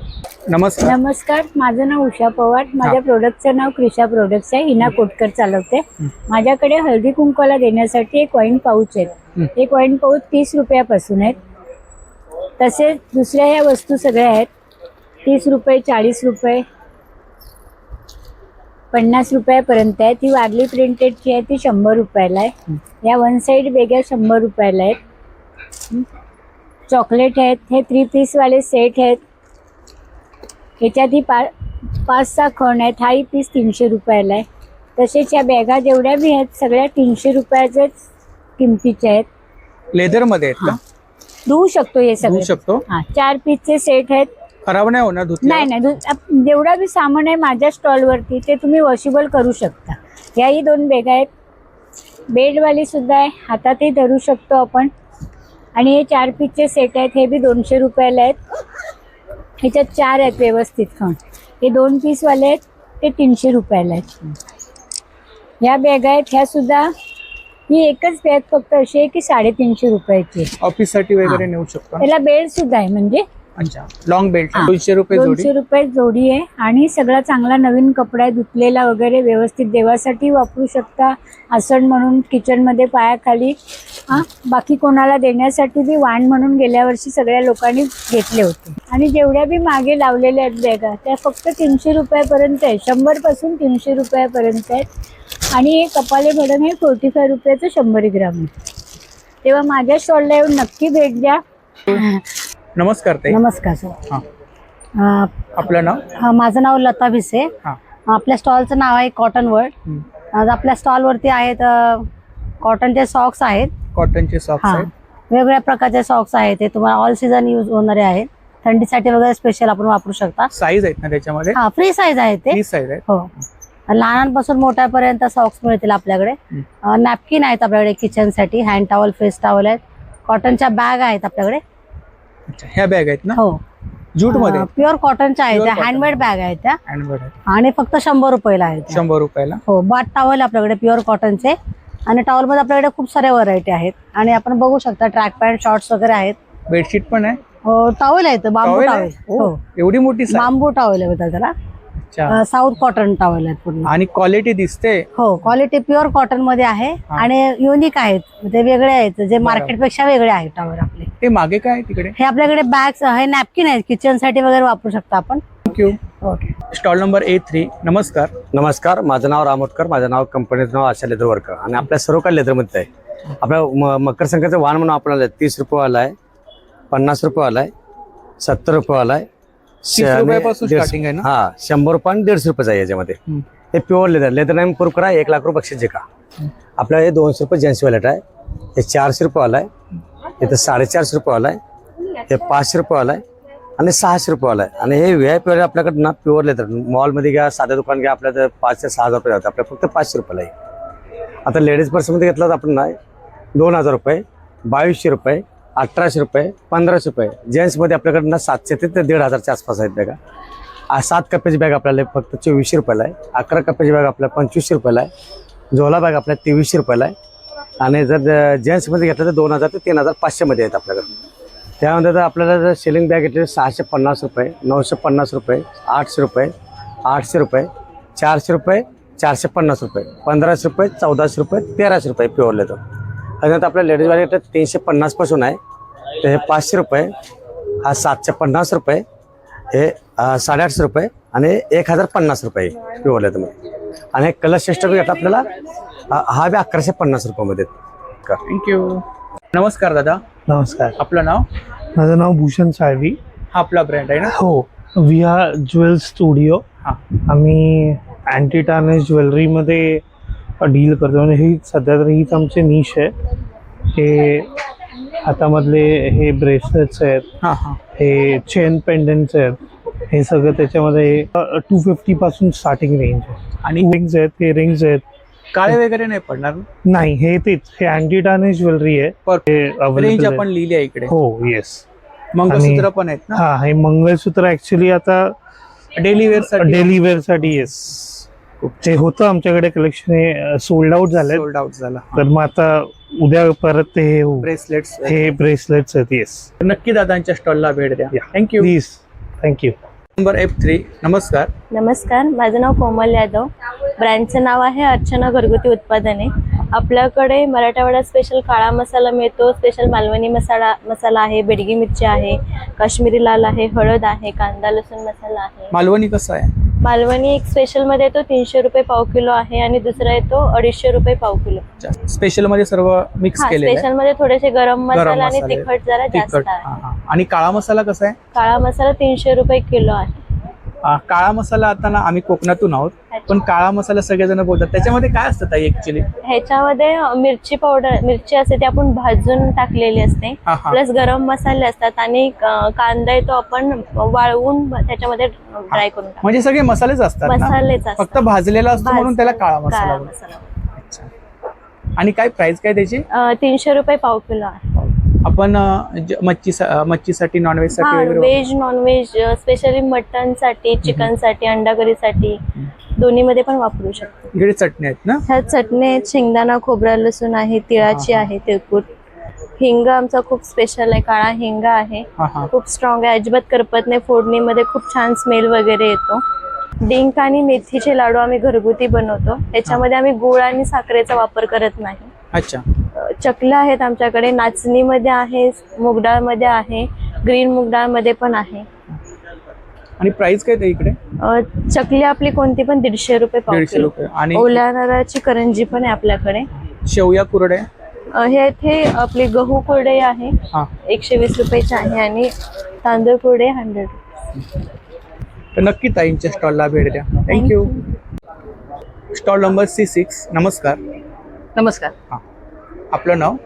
Speaker 18: नमस्कार, माझं नाव उषा पवार. माझ्या प्रोडक्टचं नाव क्रिशा प्रोडक्ट्स आहे. हिना कोटकर चालवते. माझ्याकडे हळदी कुंकवाला देण्यासाठी एक वाईन पाऊच आहेत. एक वाईन पाऊच 30 रुपयापासून आहेत. तसेच दुसऱ्या ह्या वस्तू सगळ्या आहेत 30 रुपये, 40 रुपये, 50 रुपयापर्यंत आहे. ती वारली प्रिंटेडची आहे, ती 100 रुपयाला आहे. या 1 साईड वेगळ्या 100 रुपयाला आहेत. चॉकलेट आहेत, हे 3 पीस वाले सेट आहेत. ह्याच्यात ही 5-6 खण आहेत. हाही पीस 300 रुपयाला आहे. तसेच या बॅगा जेवढ्या बी आहेत सगळ्या 300 रुपयाच्याच किमतीच्या आहेत.
Speaker 8: लेदर मध्ये आहेत का?
Speaker 18: धुवू शकतो हे सगळं.
Speaker 8: शकतो.
Speaker 18: 4 पीसचे सेट आहेत.
Speaker 8: खराब नाही होणार?
Speaker 18: नाही, जेवढा बी सामान आहे माझ्या स्टॉलवरती ते तुम्ही वॉशेबल करू शकता. याही 2 बॅगा आहेत. बेडवाली सुद्धा आहे, हातातही धरू शकतो आपण. आणि हे 4 पीसचे सेट आहेत, हे बी 200 रुपयाला आहेत. ह्याच्यात 4 आहेत व्यवस्थित खण. हे 2 पीसवाले आहेत, ते 300 रुपयाला आहेत. ह्या बॅगा आहेत, ह्या सुद्धा ही एकच बॅग फक्त अशी आहे की 350 रुपयाची.
Speaker 8: ऑफिस साठी वगैरे नेऊ शकतो.
Speaker 18: त्याला बेल्ट सुद्धा आहे, म्हणजे
Speaker 8: अच्छा, लॉंग बेल्ट 200 रुपये
Speaker 18: 200 रुपये जोडी आहे. आणि सगळा चांगला नवीन कपडा आहे, धुतलेला वगैरे व्यवस्थित. देवासाठी वापरू शकता, आसन म्हणून किचनमध्ये पायाखाली. बाकी कोणाला देण्यासाठी बी वाण म्हणून गेल्या वर्षी सगळ्या लोकांनी घेतले होते. आणि जेवढ्या बी मागे लावलेल्या आहेत बॅगा त्या फक्त 300 रुपयापर्यंत आहे. 100 पासून 300 रुपयापर्यंत आहेत. आणि हे कपाले भडंग हे 45 रुपयाचं 100 ग्राम आहे. तेव्हा माझ्या स्टॉलला येऊन नक्की भेट द्या.
Speaker 8: नमस्कार ताई.
Speaker 10: नमस्कार सर.
Speaker 8: आपलं नाव?
Speaker 10: माझं नाव लता भिसे. आपल्या स्टॉलचं नाव आहे कॉटन वर्ल्ड. आपल्या स्टॉलवरती आहेत कॉटनचे सॉक्स आहेत.
Speaker 8: कॉटनचे सॉक्स आहेत.
Speaker 10: वेगवेगळ्या प्रकारचे सॉक्स आहेत. ते तुम्हाला ऑल सीझन यूज होणारे आहेत. थंडीसाठी वगैरे स्पेशल आपण वापरू शकता.
Speaker 8: साईज आहेत ना त्याच्यामध्ये?
Speaker 10: हा, फ्री साईज आहे ते.
Speaker 8: फ्री साईज आहे.
Speaker 10: हो, लहानांपासून मोठ्यापर्यंत सॉक्स मिळतील आपल्याकडे. नॅपकिन आहेत आपल्याकडे किचन साठी, हँड टॉवल, फेस टॉवल आहेत, कॉटनच्या बॅग आहेत आपल्याकडे.
Speaker 8: अच्छा, ह्या बॅग आहेत ना?
Speaker 10: हो,
Speaker 8: जूट मध्ये
Speaker 10: प्युअर कॉटनच्या आहेत,
Speaker 8: Pure cotton.
Speaker 10: हँडमेड बॅग आहेत त्या,
Speaker 8: हँडमेड आहे.
Speaker 10: आणि फक्त 100 रुपयाला आहेत.
Speaker 8: 100 रुपयाला.
Speaker 10: हो, बाथ टॉवल आपल्याकडे प्युअर कॉटनचे, आणि टॉवल मध्ये आपल्याकडे खूप साऱ्या व्हरायटी आहेत. आणि आपण बघू शकता ट्रॅक पॅन्ट, शॉर्ट्स वगैरे आहेत.
Speaker 8: बेडशीट पण आहे.
Speaker 10: हो, टॉवेल आहेत, बांबू
Speaker 8: Towel
Speaker 10: टॉवेल.
Speaker 8: आहे? हो, एवढी मोठी size?
Speaker 10: बांबू टॉवेल आहे त्याला.
Speaker 8: अच्छा.
Speaker 10: साऊथ कॉटन टॉवेल आहेत पूर्ण.
Speaker 8: आणि क्वालिटी दिसते.
Speaker 10: हो, क्वालिटी प्युअर कॉटन मध्ये आहे आणि युनिक आहेत, ते वेगळे आहेत, जे मार्केट पेक्षा वेगळे आहेत टॉवेल आपले.
Speaker 8: ते मागे काय तिकडे?
Speaker 10: हे आपल्याकडे बॅग्स आहे, नॅपकिन आहेत, किचन साठी वगैरे वापरू शकता आपण.
Speaker 8: Thank you.
Speaker 10: Okay.
Speaker 8: Stall number A3. नमस्कार.
Speaker 9: नमस्कार, माझं नाव रामोटकर, माझं नाव कंपनीचं नाव आशा लेदर वर्कर, आणि आपल्या सर्व काही लेदरमध्ये आहे. आपल्या मकर संक्रांतीचं वाण म्हणून आपण आलं 30 रुपयेवाला आहे, 50 रुपयेवाला आहे, 70 रुपयेवाला आहे,
Speaker 8: 30 रुपयापासून स्टार्टिंग आहे ना?
Speaker 9: हा, 100 रुपये आणि 150 रुपयाचं आहे याच्यामध्ये. हे प्युअर लेदर नेम प्रूफ करा, 1 लाख रुपये बक्षीस जिंका. आपलं हे 200 रुपये जेंट्स वॅलेट आहे, हे 400 रुपयेवाला आहे, इथं 450 रुपयेवाला आहे, हे 500 रुपयेवाला आहे, आणि 600 रुपयेवाला आहे. आणि हे VIP वाले आपल्याकडे ना प्युअर लेदर, मॉलमध्ये घ्या, साध्या दुकान घ्या, आपल्याला 5 ते 6 हजार रुपये जातात, आपल्याला फक्त 500 रुपयाला आहे. आता लेडीज पर्समध्ये घेतलं तर आपण ना 2000 रुपये, 2200 रुपये, 1800 रुपये, 1500 रुपये. जेंट्समध्ये आपल्याकडे ना 700 ते 1500च्या आसपास आहेत बॅगा. 7 कप्प्याची बॅग आपल्याला फक्त 2400 रुपयाला आहे, 11 कप्प्याची बॅग आपल्याला 2500 रुपयाला आहे, झोला बॅग आपल्याला 2300 रुपयाला आहे. आणि जर जेंट्समध्ये घेतलं तर 2000 ते 3500 मध्ये आहेत आपल्याकडे. त्यामध्ये जर आपल्याला जर शेलिंग बॅग घेतली 650 रुपये, 950 रुपये, 800 रुपये, 800 रुपये, 400 रुपये, 450 रुपये, 1500 रुपये, 1400 रुपये, 1300 रुपये प्युअर लेदर. त्यानंतर आपल्या लेडीजवाले 350 पासून आहे, तर हे 500 रुपये, हा 750 रुपये, हे 850 रुपये, आणि 1050 रुपये प्युअर लेदरमध्ये. आणि कलर सिस्टम घेतला आपल्याला हा बी 1150 रुपयामध्ये.
Speaker 8: थँक्यू. नमस्कार दादा.
Speaker 19: नमस्कार.
Speaker 8: आपलं नाव?
Speaker 19: माझं नाव भूषण साळवी.
Speaker 8: हा आपला ब्रँड आहे ना?
Speaker 19: हो, विहा ज्वेल स्टुडिओ. आम्ही अँटी टार्निश ज्वेलरीमध्ये डील करतो, म्हणजे ही सध्या तर हीच आमची निश आहे. हे हातामधले हे ब्रेसलेट्स आहेत, हे चेन पेंडंट्स आहेत, हे सगळं त्याच्यामध्ये 250 पासून स्टार्टिंग रेंज आहे. आणि रिंग्स आहेत, हे रिंग्स आहेत.
Speaker 8: काळे वगैरे नाही पडणार?
Speaker 19: नाही, हे तेच, हे अँटी टार्निश ज्वेलरी आहे.
Speaker 8: रेंज आपण लिहिली आहे इकडे.
Speaker 19: हो, येस.
Speaker 8: मंगळसूत्र पण आहेत ना?
Speaker 19: हा, हे मंगळसूत्र ऍक्च्युली आता
Speaker 8: डेली
Speaker 19: वेअर साठी येस, ते होतं आमच्याकडे कलेक्शन, हे सोल्ड आउट झालंय.
Speaker 8: सोल्ड आउट झालं.
Speaker 19: तर मग आता उद्या परत ते
Speaker 8: ब्रेसलेट्स,
Speaker 19: हे ब्रेसलेट्स आहेत. येस,
Speaker 8: नक्की दादांच्या स्टॉलला भेट द्या. Thank you.
Speaker 19: Please. Thank you.
Speaker 8: Number F3. नमस्कार.
Speaker 20: नमस्कार, माझं नाव कोमल यादव, ब्रँडचं नाव आहे अर्चना घरगुती उत्पादने. आपल्याकडे मराठवाडा स्पेशल काळा मसाला मिळतो, स्पेशल मालवणी मसाला आहे, बेडगी मिरची आहे, काश्मीरी लाल आहे, हळद आहे, कांदा लसूण मसाला आहे.
Speaker 8: मालवणी कसं आहे?
Speaker 20: मालवणी एक स्पेशल मध्ये येतो 300 रुपये पाव किलो आहे, आणि दुसरा येतो 250 रुपये पाव किलो.
Speaker 8: स्पेशल मध्ये सर्व मिक्स केलेलं आहे.
Speaker 20: स्पेशल मध्ये थोडेसे गरम मसाला आणि तिखट जरा जास्त आहे.
Speaker 8: आणि काळा मसाला कसा आहे?
Speaker 20: काळा मसाला 300 रुपये किलो आहे.
Speaker 8: काळा मसाला आता ना आम्ही कोकणातून आहोत, पण काळा मसाला सगळेजण बोलतात, त्याच्यामध्ये काय असतं ताई ऍक्च्युली?
Speaker 20: ह्याच्यामध्ये मिरची पावडर, मिरची असते ती आपण भाजून टाकलेली असते, प्लस गरम मसाले असतात, आणि कांदा येतो आपण वाळवून त्याच्यामध्ये ड्राय करून टाकतो.
Speaker 8: म्हणजे सगळे मसालेच असतात?
Speaker 20: मसालेच असतात,
Speaker 8: फक्त भाजलेला असतो म्हणून त्याला काळा मसाला. अच्छा. आणि काय प्राइस काय त्याची?
Speaker 20: 300 रुपये पाव किलो आहे.
Speaker 8: आपण मच्छीसाठी, नॉनव्हेज साठी वगैरे?
Speaker 20: व्हेज नॉनव्हेज, स्पेशली मटन साठी, चिकन साठी, अंडा करी साठी, दोन्ही मध्ये पण वापरू शकतो.
Speaker 8: इकडे चटणी आहेत ना?
Speaker 20: ह्या चटणी आहेत, शेंगदाणा, खोबरा, लसूण आहे, तिळाची आहे, तिळकूट. हिंग आमचा खूप स्पेशल आहे, काळा हिंग आहे, खूप स्ट्रॉंग आहे, अजिबात करपत नाही, फोडणीमध्ये खूप छान स्मेल वगैरे येतो. डिंक आणि मेथीचे लाडू आम्ही घरगुती बनवतो, त्याच्यामध्ये आम्ही गुळ आणि साखरेचा वापर करत नाही.
Speaker 8: अच्छा.
Speaker 20: चकल्या आहेत आमच्याकडे, नाचणीमध्ये आहे, मुगडाळ मध्ये आहे, ग्रीन मुगडाळ मध्ये पण आहे.
Speaker 8: आणि प्राइस काय ते इकडे?
Speaker 20: चकली आपली कोणती पण 150 रुपये पाव किलो.
Speaker 8: आणि
Speaker 20: ओल्या नारळाची करंजी पण आहे आपल्याकडे.
Speaker 8: शेवया कुरडे
Speaker 20: हे इथे आपली गहू कुरडे आहे, 120 रुपयाची आहे, आणि तांदूळ कुरडे 100 रुपये.
Speaker 8: तर नक्की ताईंच्या स्टॉलला भेट द्या. थँक्यू. Stall number C6. नमस्कार.
Speaker 21: नमस्कार.
Speaker 8: आपलं नाव?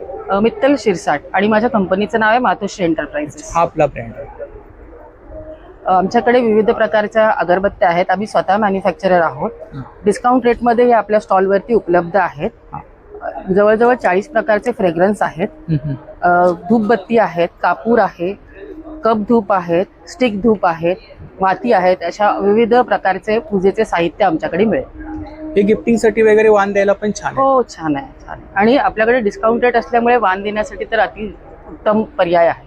Speaker 21: मित्तल शिरसाट, आणि माझ्या कंपनीचं नाव आहे मातोश्री एंटरप्राइजेस.
Speaker 8: हा आपला ब्रँड आहे.
Speaker 16: आमच्याकडे विविध प्रकारच्या अगरबत्त्या आहेत. आम्ही स्वतः मॅन्युफॅक्चरर आहोत. डिस्काउंट रेटमध्ये हे आपल्या स्टॉलवरती उपलब्ध आहेत. जवळजवळ 40 प्रकारचे फ्रेग्रन्स आहेत. धूपबत्ती आहेत, कापूर आहे, कप धूप आहेत, स्टिक धूप आहेत, माती आहेत, अशा विविध प्रकारचे पूजेचे साहित्य आमच्याकडे मिळेल.
Speaker 8: हे गिफ्टिंगसाठी वगैरे वाण द्यायला पण छान आहे.
Speaker 16: हो, छान आहे, छान आहे. आणि आपल्याकडे डिस्काउंट रेट असल्यामुळे वाण देण्यासाठी तर अति उत्तम पर्याय आहे.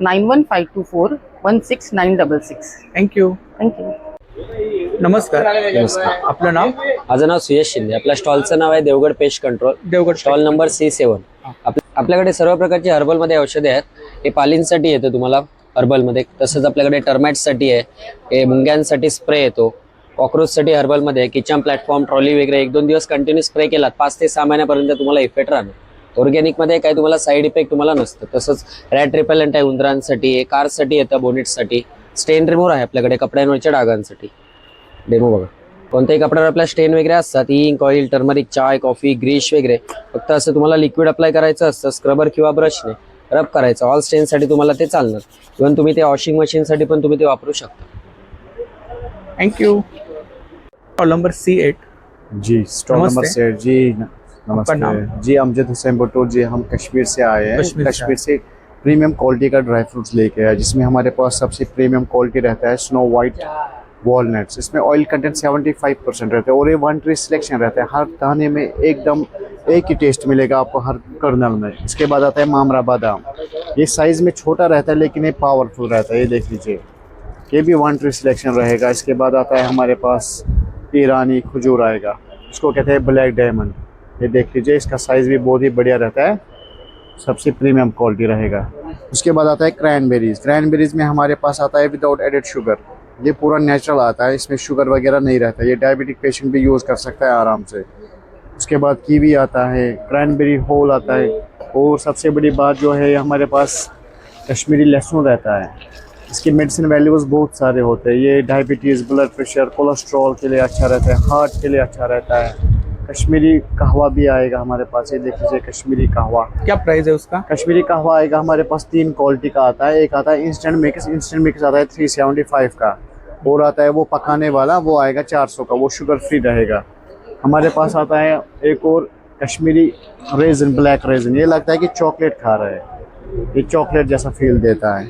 Speaker 16: 9152416966.
Speaker 8: थँक्यू. नमस्कार.
Speaker 21: नमस्कार.
Speaker 8: आपलं नाव?
Speaker 21: माझं नाव सुयश शिंदे. आपल्या स्टॉलचं नाव आहे Devgad pest control.
Speaker 8: Devgad
Speaker 21: stall number C7. आपल्याकडे सर्व प्रकारची हर्बलमध्ये औषधे आहेत. हे पालींसाठी येतं तुम्हाला हर्बलमध्ये. तसंच आपल्याकडे टर्माइट्ससाठी आहे, हे मुंग्यांसाठी स्प्रे येतो, कॉक्रोचसाठी हर्बलमध्ये किचन प्लॅटफॉर्म ट्रॉली वगैरे 1-2 दिवस कंटिन्यू स्प्रे केला 5 ते 6 महिन्यापर्यंत तुम्हाला इफेक्ट राहणार. ऑर्गॅनिकमध्ये काही तुम्हाला साईड इफेक्ट तुम्हाला नसतं. तसंच रॅट रिपेलंट आहे उंदरांसाठी, कारसाठी येतं, बोनेटसाठी. स्टेन रिमूव्हर आहे आपल्याकडे कपड्यांवरच्या डागांसाठी. डेमो बघा. कोणत्याही कपड्यावर आपल्या स्टेन वगैरे असतात, इंक, ऑइल, टर्मरिक, चाय, कॉफी, ग्रीश वगैरे. फक्त असं तुम्हाला लिक्विड अप्लाय करायचं असतं, स्क्रबर किंवा ब्रशने रब करायचं. ऑल स्टेनसाठी तुम्हाला ते चालणार. इव्हन तुम्ही ते वॉशिंग मशीनसाठी पण तुम्ही ते वापरू शकता.
Speaker 8: थँक्यू. Stall number C8.
Speaker 22: जी स्टॉल नंबर C8. जी नमस्ते जी, अमजद हुसैन बटोर जी. हम कश्मीर से आए हैं. कश्मीर से प्रीमियम क्वालिटी का ड्राई फ्रूट्स लेके आए, जिसमें हमारे पास सबसे प्रीमियम क्वालिटी रहता है स्नो वाइट वॉलनट्स. इसमें ऑयल कंटेंट 75% रहता है और ये 1 ट्री सिलेक्शन रहता है. हर दाने में एकदम एक ही टेस्ट मिलेगा आपको हर कर्नल में. इसके बाद आता है मामरा बादाम. ये साइज़ में छोटा रहता है लेकिन ये पावरफुल रहता है. ये देख लीजिए, ये भी 1 ट्री सिलेक्शन रहेगा. इसके बाद आता है हमारे पास ईरानी खजूर आएगा, इसको कहते हैं ब्लैक डायमंड. ये देख लीजिए, इसका साइज़ भी बहुत ही बढ़िया रहता है, सबसे प्रीमियम क्वालिटी रहेगा. उसके बाद आता है क्रैनबेरीज. क्रैनबेरीज में हमारे पास आता है विदाउट एडेड शुगर. ये पूरा नेचुरल आता है, इसमें शुगर वगैरह नहीं रहता. ये डायबिटिक पेशेंट भी यूज़ कर सकता है आराम से. उसके बाद कीवी आता है, क्रैनबेरी होल आता है. और सबसे बड़ी बात जो है, हमारे पास कश्मीरी लहसुन रहता है. इसकी मेडिसिन वैल्यूज़ बहुत सारे होते हैं. ये डायबिटीज़, ब्लड प्रेशर, कोलेस्ट्रॉल के लिए अच्छा रहता है, हार्ट के लिए अच्छा रहता है. कश्मीरी कहवा भी आएगा हमारे पास. ये देख लीजिए, कश्मीरी कहवा.
Speaker 8: क्या प्राइस है उसका?
Speaker 22: कश्मीरी कहवा आएगा हमारे पास 3 क्वालिटी का आता है. एक आता है इंस्टेंट मिक्स. इंस्टेंट मिक्स आता है 375 का. और आता है वो पकाने वाला, वो आएगा 400 का, वो शुगर फ्री रहेगा. हमारे पास आता है एक और कश्मीरी रेजन, ब्लैक रेजन. ये लगता है कि चॉकलेट खा रहा है, ये चॉकलेट जैसा फील देता है.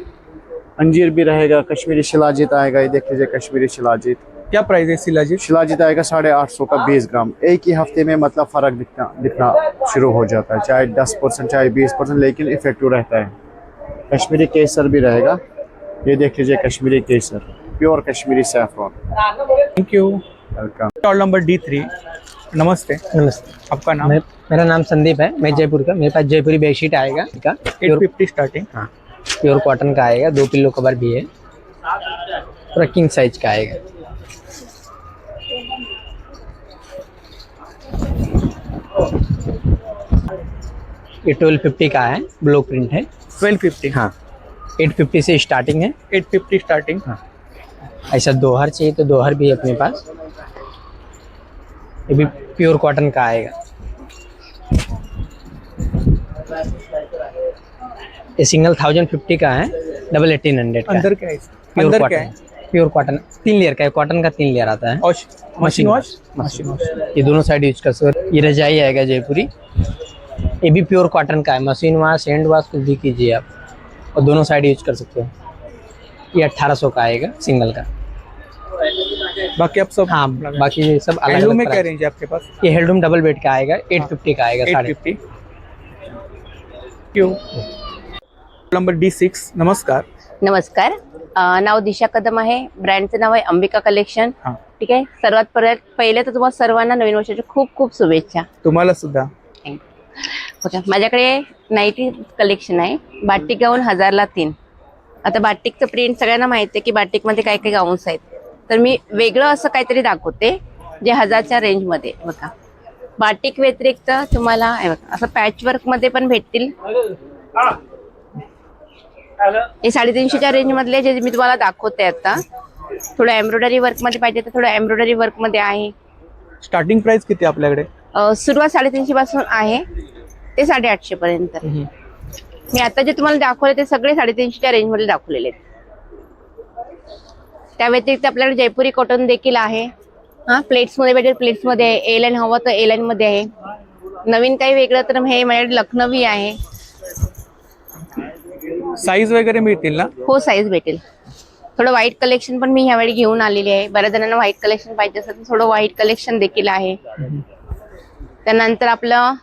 Speaker 22: अंजीर भी रहेगा. कश्मीरी शिलाजीत आएगा. ये देख लीजिए, कश्मीरी शिलाजीत.
Speaker 8: क्या प्राइस है शिलाजीत?
Speaker 22: शिलाजीत आएगा 850 का 20 ग्राम. एक ही हफ्ते में मतलब फ़र्क दिखना शुरू हो जाता है, चाहे 10% चाहे 20%, लेकिन इफेक्टिव रहता है. कश्मीरी केसर भी रहेगा. ये देख लीजिए, कश्मीरी केसर, pure Kashmiri saffron.
Speaker 8: Thank you.
Speaker 22: Welcome.
Speaker 8: Stall number D3. नमस्ते.
Speaker 23: नमस्ते.
Speaker 8: आपका नाम?
Speaker 23: मेरा नाम संदीप है. मैं जयपुर का. मेरे पास जयपुरी बेडशीट आएगा.
Speaker 8: 850 स्टार्टिंग.
Speaker 23: हाँ, प्योर कॉटन का आएगा. 2 पिल्लो कवर भी है. पूरा किंग साइज का आएगा. ये 1250 का है. ब्लॉक प्रिंट है.
Speaker 8: 1250.
Speaker 23: हाँ, 850 से स्टार्टिंग है.
Speaker 8: 850 स्टार्टिंग.
Speaker 23: हाँ, ऐसा दोहर चाहिए तो दोहर भी है अपने पास. ये भी प्योर कॉटन का आएगा. ये सिंगल 1050 का है. डबल 1800 का.
Speaker 8: अंदर क्या है?
Speaker 23: प्योर
Speaker 8: अंदर
Speaker 23: कॉटन.
Speaker 8: क्या है?
Speaker 23: प्योर कॉटन 3 लेयर का है. कॉटन का 3 लेयर आता है.
Speaker 8: Machine wash.
Speaker 23: ये दोनों साइड यूज कर सकते. ये रजाई आएगा जयपुरी. ये भी प्योर कॉटन का है. मशीन वॉश, हैंड वॉश कुछ भी कीजिए आप, और दोनों साइड यूज कर सकते हो. ये 1800 का आएगा सिंगल का.
Speaker 8: बाकी आप सब?
Speaker 23: हाँ, बाकी ये सब अलग
Speaker 8: हेडरूम में
Speaker 23: अलग
Speaker 8: क्या
Speaker 23: प्राइस.
Speaker 8: रेंज है आपके पास?
Speaker 23: ये हेडरूम डबल बेड का आएगा. 850 का आएगा.
Speaker 8: 850. क्यों? Number D6. नमस्कार.
Speaker 24: नमस्कार. नाव दिशा कदम आहे. ब्रँडचं नाव आहे अंबिका कलेक्शन. ठीक आहे. सर्वात पहिले तर तुम्हाला सर्वांना नवीन वर्षाच्या खूप खूप शुभेच्छा.
Speaker 8: तुम्हाला सुद्धा.
Speaker 24: बघा, माझ्याकडे नाईटी कलेक्शन आहे. बाटिक गाऊन 1000ला 3. आता बाटिकचं प्रिंट सगळ्यांना माहिती आहे की बाटिकमध्ये काय काय गाऊन्स आहेत. तर मी वेगळं असं काहीतरी दाखवते जे 1000च्या रेंजमध्ये. बघा, बाटिक व्यतिरिक्त तुम्हाला हे बघा असं पॅचवर्कमध्ये पण भेटतील. हे 350च्या रेंजमधले जे मी तुम्हाला दाखवते आता. थोडं एम्ब्रॉयडरी वर्कमध्ये पाहिजे तर थोडं एम्ब्रॉयडरी वर्कमध्ये आहे.
Speaker 8: स्टार्टिंग प्राइस किती आपल्याकडे?
Speaker 24: सुरुवात 350 पासून आहे ते 850 पर्यंत. मी आता जे तुम्हाला दाखवले ते सगळे 350च्या रेंजमध्ये दाखवलेले आहेत. त्या व्यतिरिक्त आपल्याकडे जयपुरी कॉटन देखील आहे. हा प्लेट्समध्ये भेटेल, प्लेट्समध्ये आहे. ए लाईन हवं तर ए लाईन मध्ये आहे. नवीन काही वेगळं तर हे माझ्याकडे लखनवी आहे.
Speaker 8: साईज वगैरे मिळतील ना?
Speaker 24: हो साईज भेटेल. थोडं व्हाईट कलेक्शन पण मी ह्यावेळी घेऊन आलेली आहे. बऱ्याच जणांना व्हाईट कलेक्शन पाहिजे असेल तर थोडं व्हाईट कलेक्शन देखील आहे. त्यानंतर आपलं